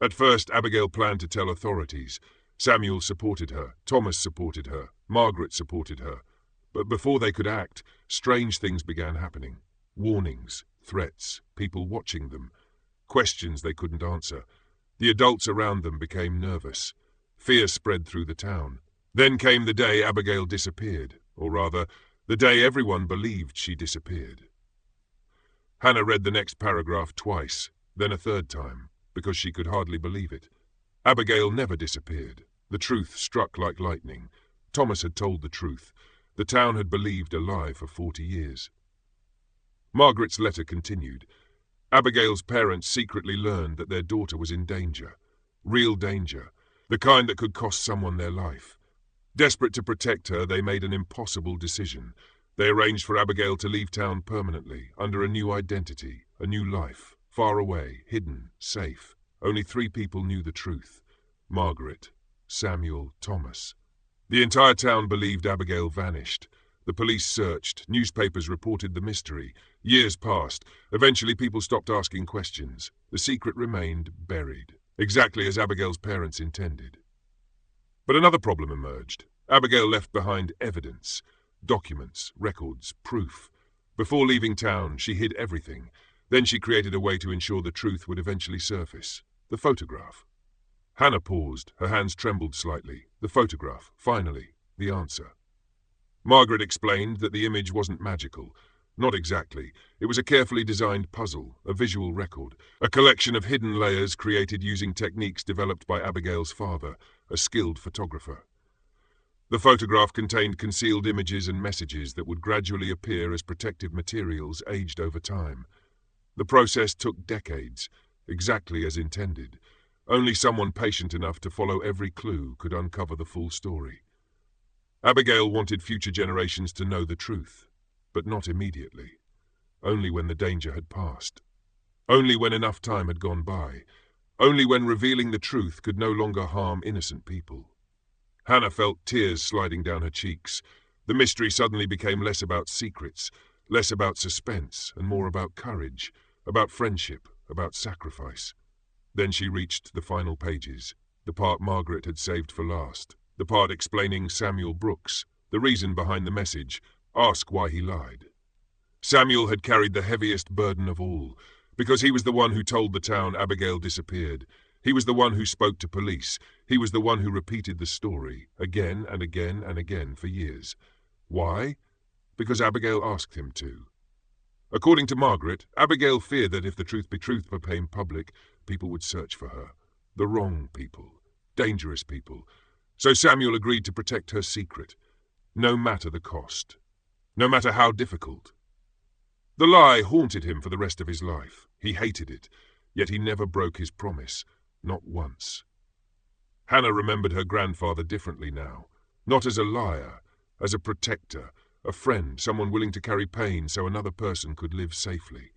[SPEAKER 1] At first, Abigail planned to tell authorities. Samuel supported her, Thomas supported her, Margaret supported her. But before they could act, strange things began happening. Warnings, threats, people watching them, questions they couldn't answer. The adults around them became nervous. Fear spread through the town. Then came the day Abigail disappeared, or rather, the day everyone believed she disappeared. Hannah read the next paragraph twice, then a third time, because she could hardly believe it. Abigail never disappeared. The truth struck like lightning. Thomas had told the truth. The town had believed a lie for 40 years. Margaret's letter continued. Abigail's parents secretly learned that their daughter was in danger. Real danger. The kind that could cost someone their life. Desperate to protect her, they made an impossible decision. They arranged for Abigail to leave town permanently, under a new identity, a new life, far away, hidden, safe. Only 3 people knew the truth: Margaret, Samuel, Thomas. The entire town believed Abigail vanished. The police searched, newspapers reported the mystery. Years passed. Eventually people stopped asking questions. The secret remained buried, exactly as Abigail's parents intended. But another problem emerged. Abigail left behind evidence, documents, records, proof. Before leaving town, she hid everything. Then she created a way to ensure the truth would eventually surface: the photograph. Hannah paused. Her hands trembled slightly. The photograph, finally, the answer. Margaret explained that the image wasn't magical. Not exactly. It was a carefully designed puzzle, a visual record, a collection of hidden layers created using techniques developed by Abigail's father, a skilled photographer. The photograph contained concealed images and messages that would gradually appear as protective materials aged over time. The process took decades, exactly as intended. Only someone patient enough to follow every clue could uncover the full story. Abigail wanted future generations to know the truth, but not immediately. Only when the danger had passed. Only when enough time had gone by. Only when revealing the truth could no longer harm innocent people. Hannah felt tears sliding down her cheeks. The mystery suddenly became less about secrets, less about suspense, and more about courage, about friendship, about sacrifice. Then she reached the final pages, the part Margaret had saved for last, the part explaining Samuel Brooks, the reason behind the message: ask why he lied. Samuel had carried the heaviest burden of all, because he was the one who told the town Abigail disappeared. He was the one who spoke to police. He was the one who repeated the story, again and again and again for years. Why? Because Abigail asked him to. According to Margaret, Abigail feared that if the truth became public, people would search for her. The wrong people. Dangerous people. So Samuel agreed to protect her secret, no matter the cost. No matter how difficult. The lie haunted him for the rest of his life. He hated it, yet he never broke his promise. Not once. Hannah remembered her grandfather differently now. Not as a liar, as a protector, a friend, someone willing to carry pain so another person could live safely.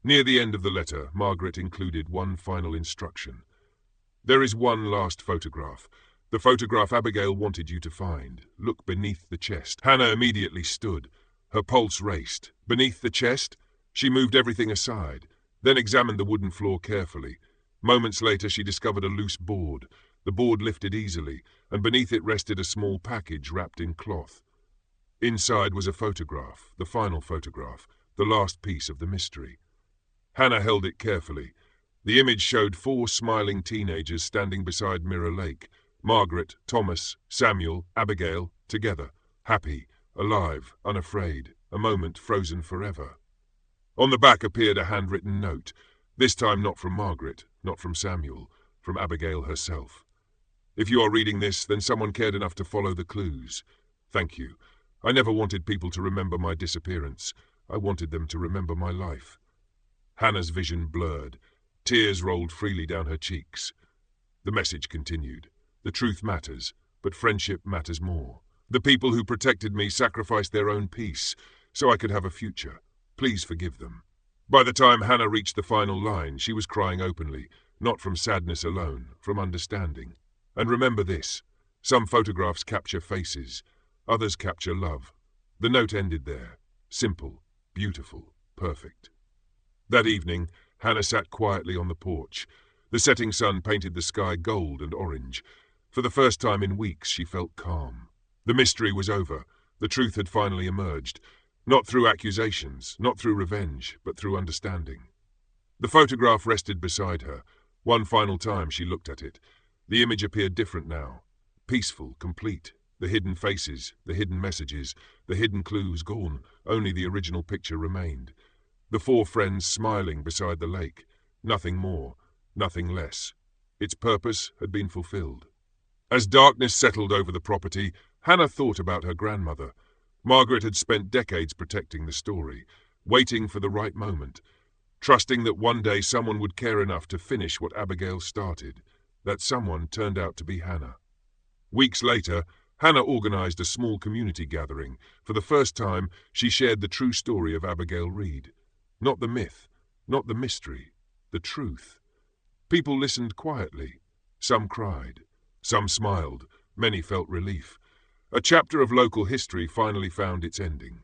[SPEAKER 1] Near the end of the letter, Margaret included one final instruction. There is one last photograph. The photograph Abigail wanted you to find. Look beneath the chest. Hannah immediately stood. Her pulse raced. Beneath the chest? She moved everything aside, then examined the wooden floor carefully. Moments later she discovered a loose board. The board lifted easily, and beneath it rested a small package wrapped in cloth. Inside was a photograph, the final photograph, the last piece of the mystery. Hannah held it carefully. The image showed 4 smiling teenagers standing beside Mirror Lake. Margaret, Thomas, Samuel, Abigail, together, happy, alive, unafraid, a moment frozen forever. On the back appeared a handwritten note, this time not from Margaret, not from Samuel, from Abigail herself. If you are reading this, then someone cared enough to follow the clues. Thank you. I never wanted people to remember my disappearance. I wanted them to remember my life. Hannah's vision blurred. Tears rolled freely down her cheeks. The message continued. The truth matters, but friendship matters more. The people who protected me sacrificed their own peace, so I could have a future. Please forgive them. By the time Hannah reached the final line, she was crying openly, not from sadness alone, from understanding. And remember this, some photographs capture faces, others capture love. The note ended there, simple, beautiful, perfect. That evening, Hannah sat quietly on the porch. The setting sun painted the sky gold and orange. For the first time in weeks, she felt calm. The mystery was over. The truth had finally emerged. Not through accusations, not through revenge, but through understanding. The photograph rested beside her. One final time she looked at it. The image appeared different now. Peaceful, complete. The hidden faces, the hidden messages, the hidden clues gone. Only the original picture remained. The 4 friends smiling beside the lake. Nothing more, nothing less. Its purpose had been fulfilled. As darkness settled over the property, Hannah thought about her grandmother. Margaret had spent decades protecting the story, waiting for the right moment, trusting that one day someone would care enough to finish what Abigail started. That someone turned out to be Hannah. Weeks later, Hannah organized a small community gathering. For the first time, she shared the true story of Abigail Reed. Not the myth, not the mystery, the truth. People listened quietly. Some cried. Some smiled. Many felt relief. A chapter of local history finally found its ending.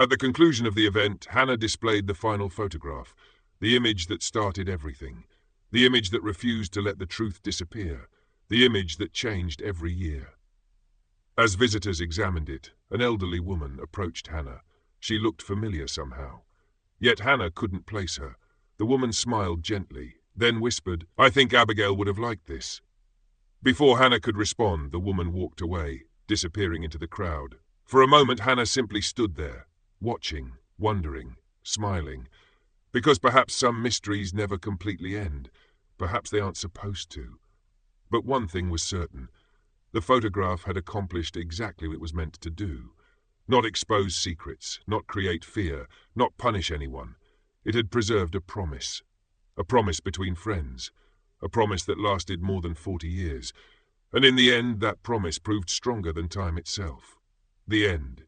[SPEAKER 1] At the conclusion of the event, Hannah displayed the final photograph, the image that started everything, the image that refused to let the truth disappear, the image that changed every year. As visitors examined it, an elderly woman approached Hannah. She looked familiar somehow. Yet Hannah couldn't place her. The woman smiled gently, then whispered, "I think Abigail would have liked this." Before Hannah could respond, the woman walked away, disappearing into the crowd. For a moment, Hannah simply stood there, watching, wondering, smiling. Because perhaps some mysteries never completely end. Perhaps they aren't supposed to. But one thing was certain. The photograph had accomplished exactly what it was meant to do. Not expose secrets, not create fear, not punish anyone. It had preserved a promise between friends, a promise that lasted more than 40 years. And in the end, that promise proved stronger than time itself. The end.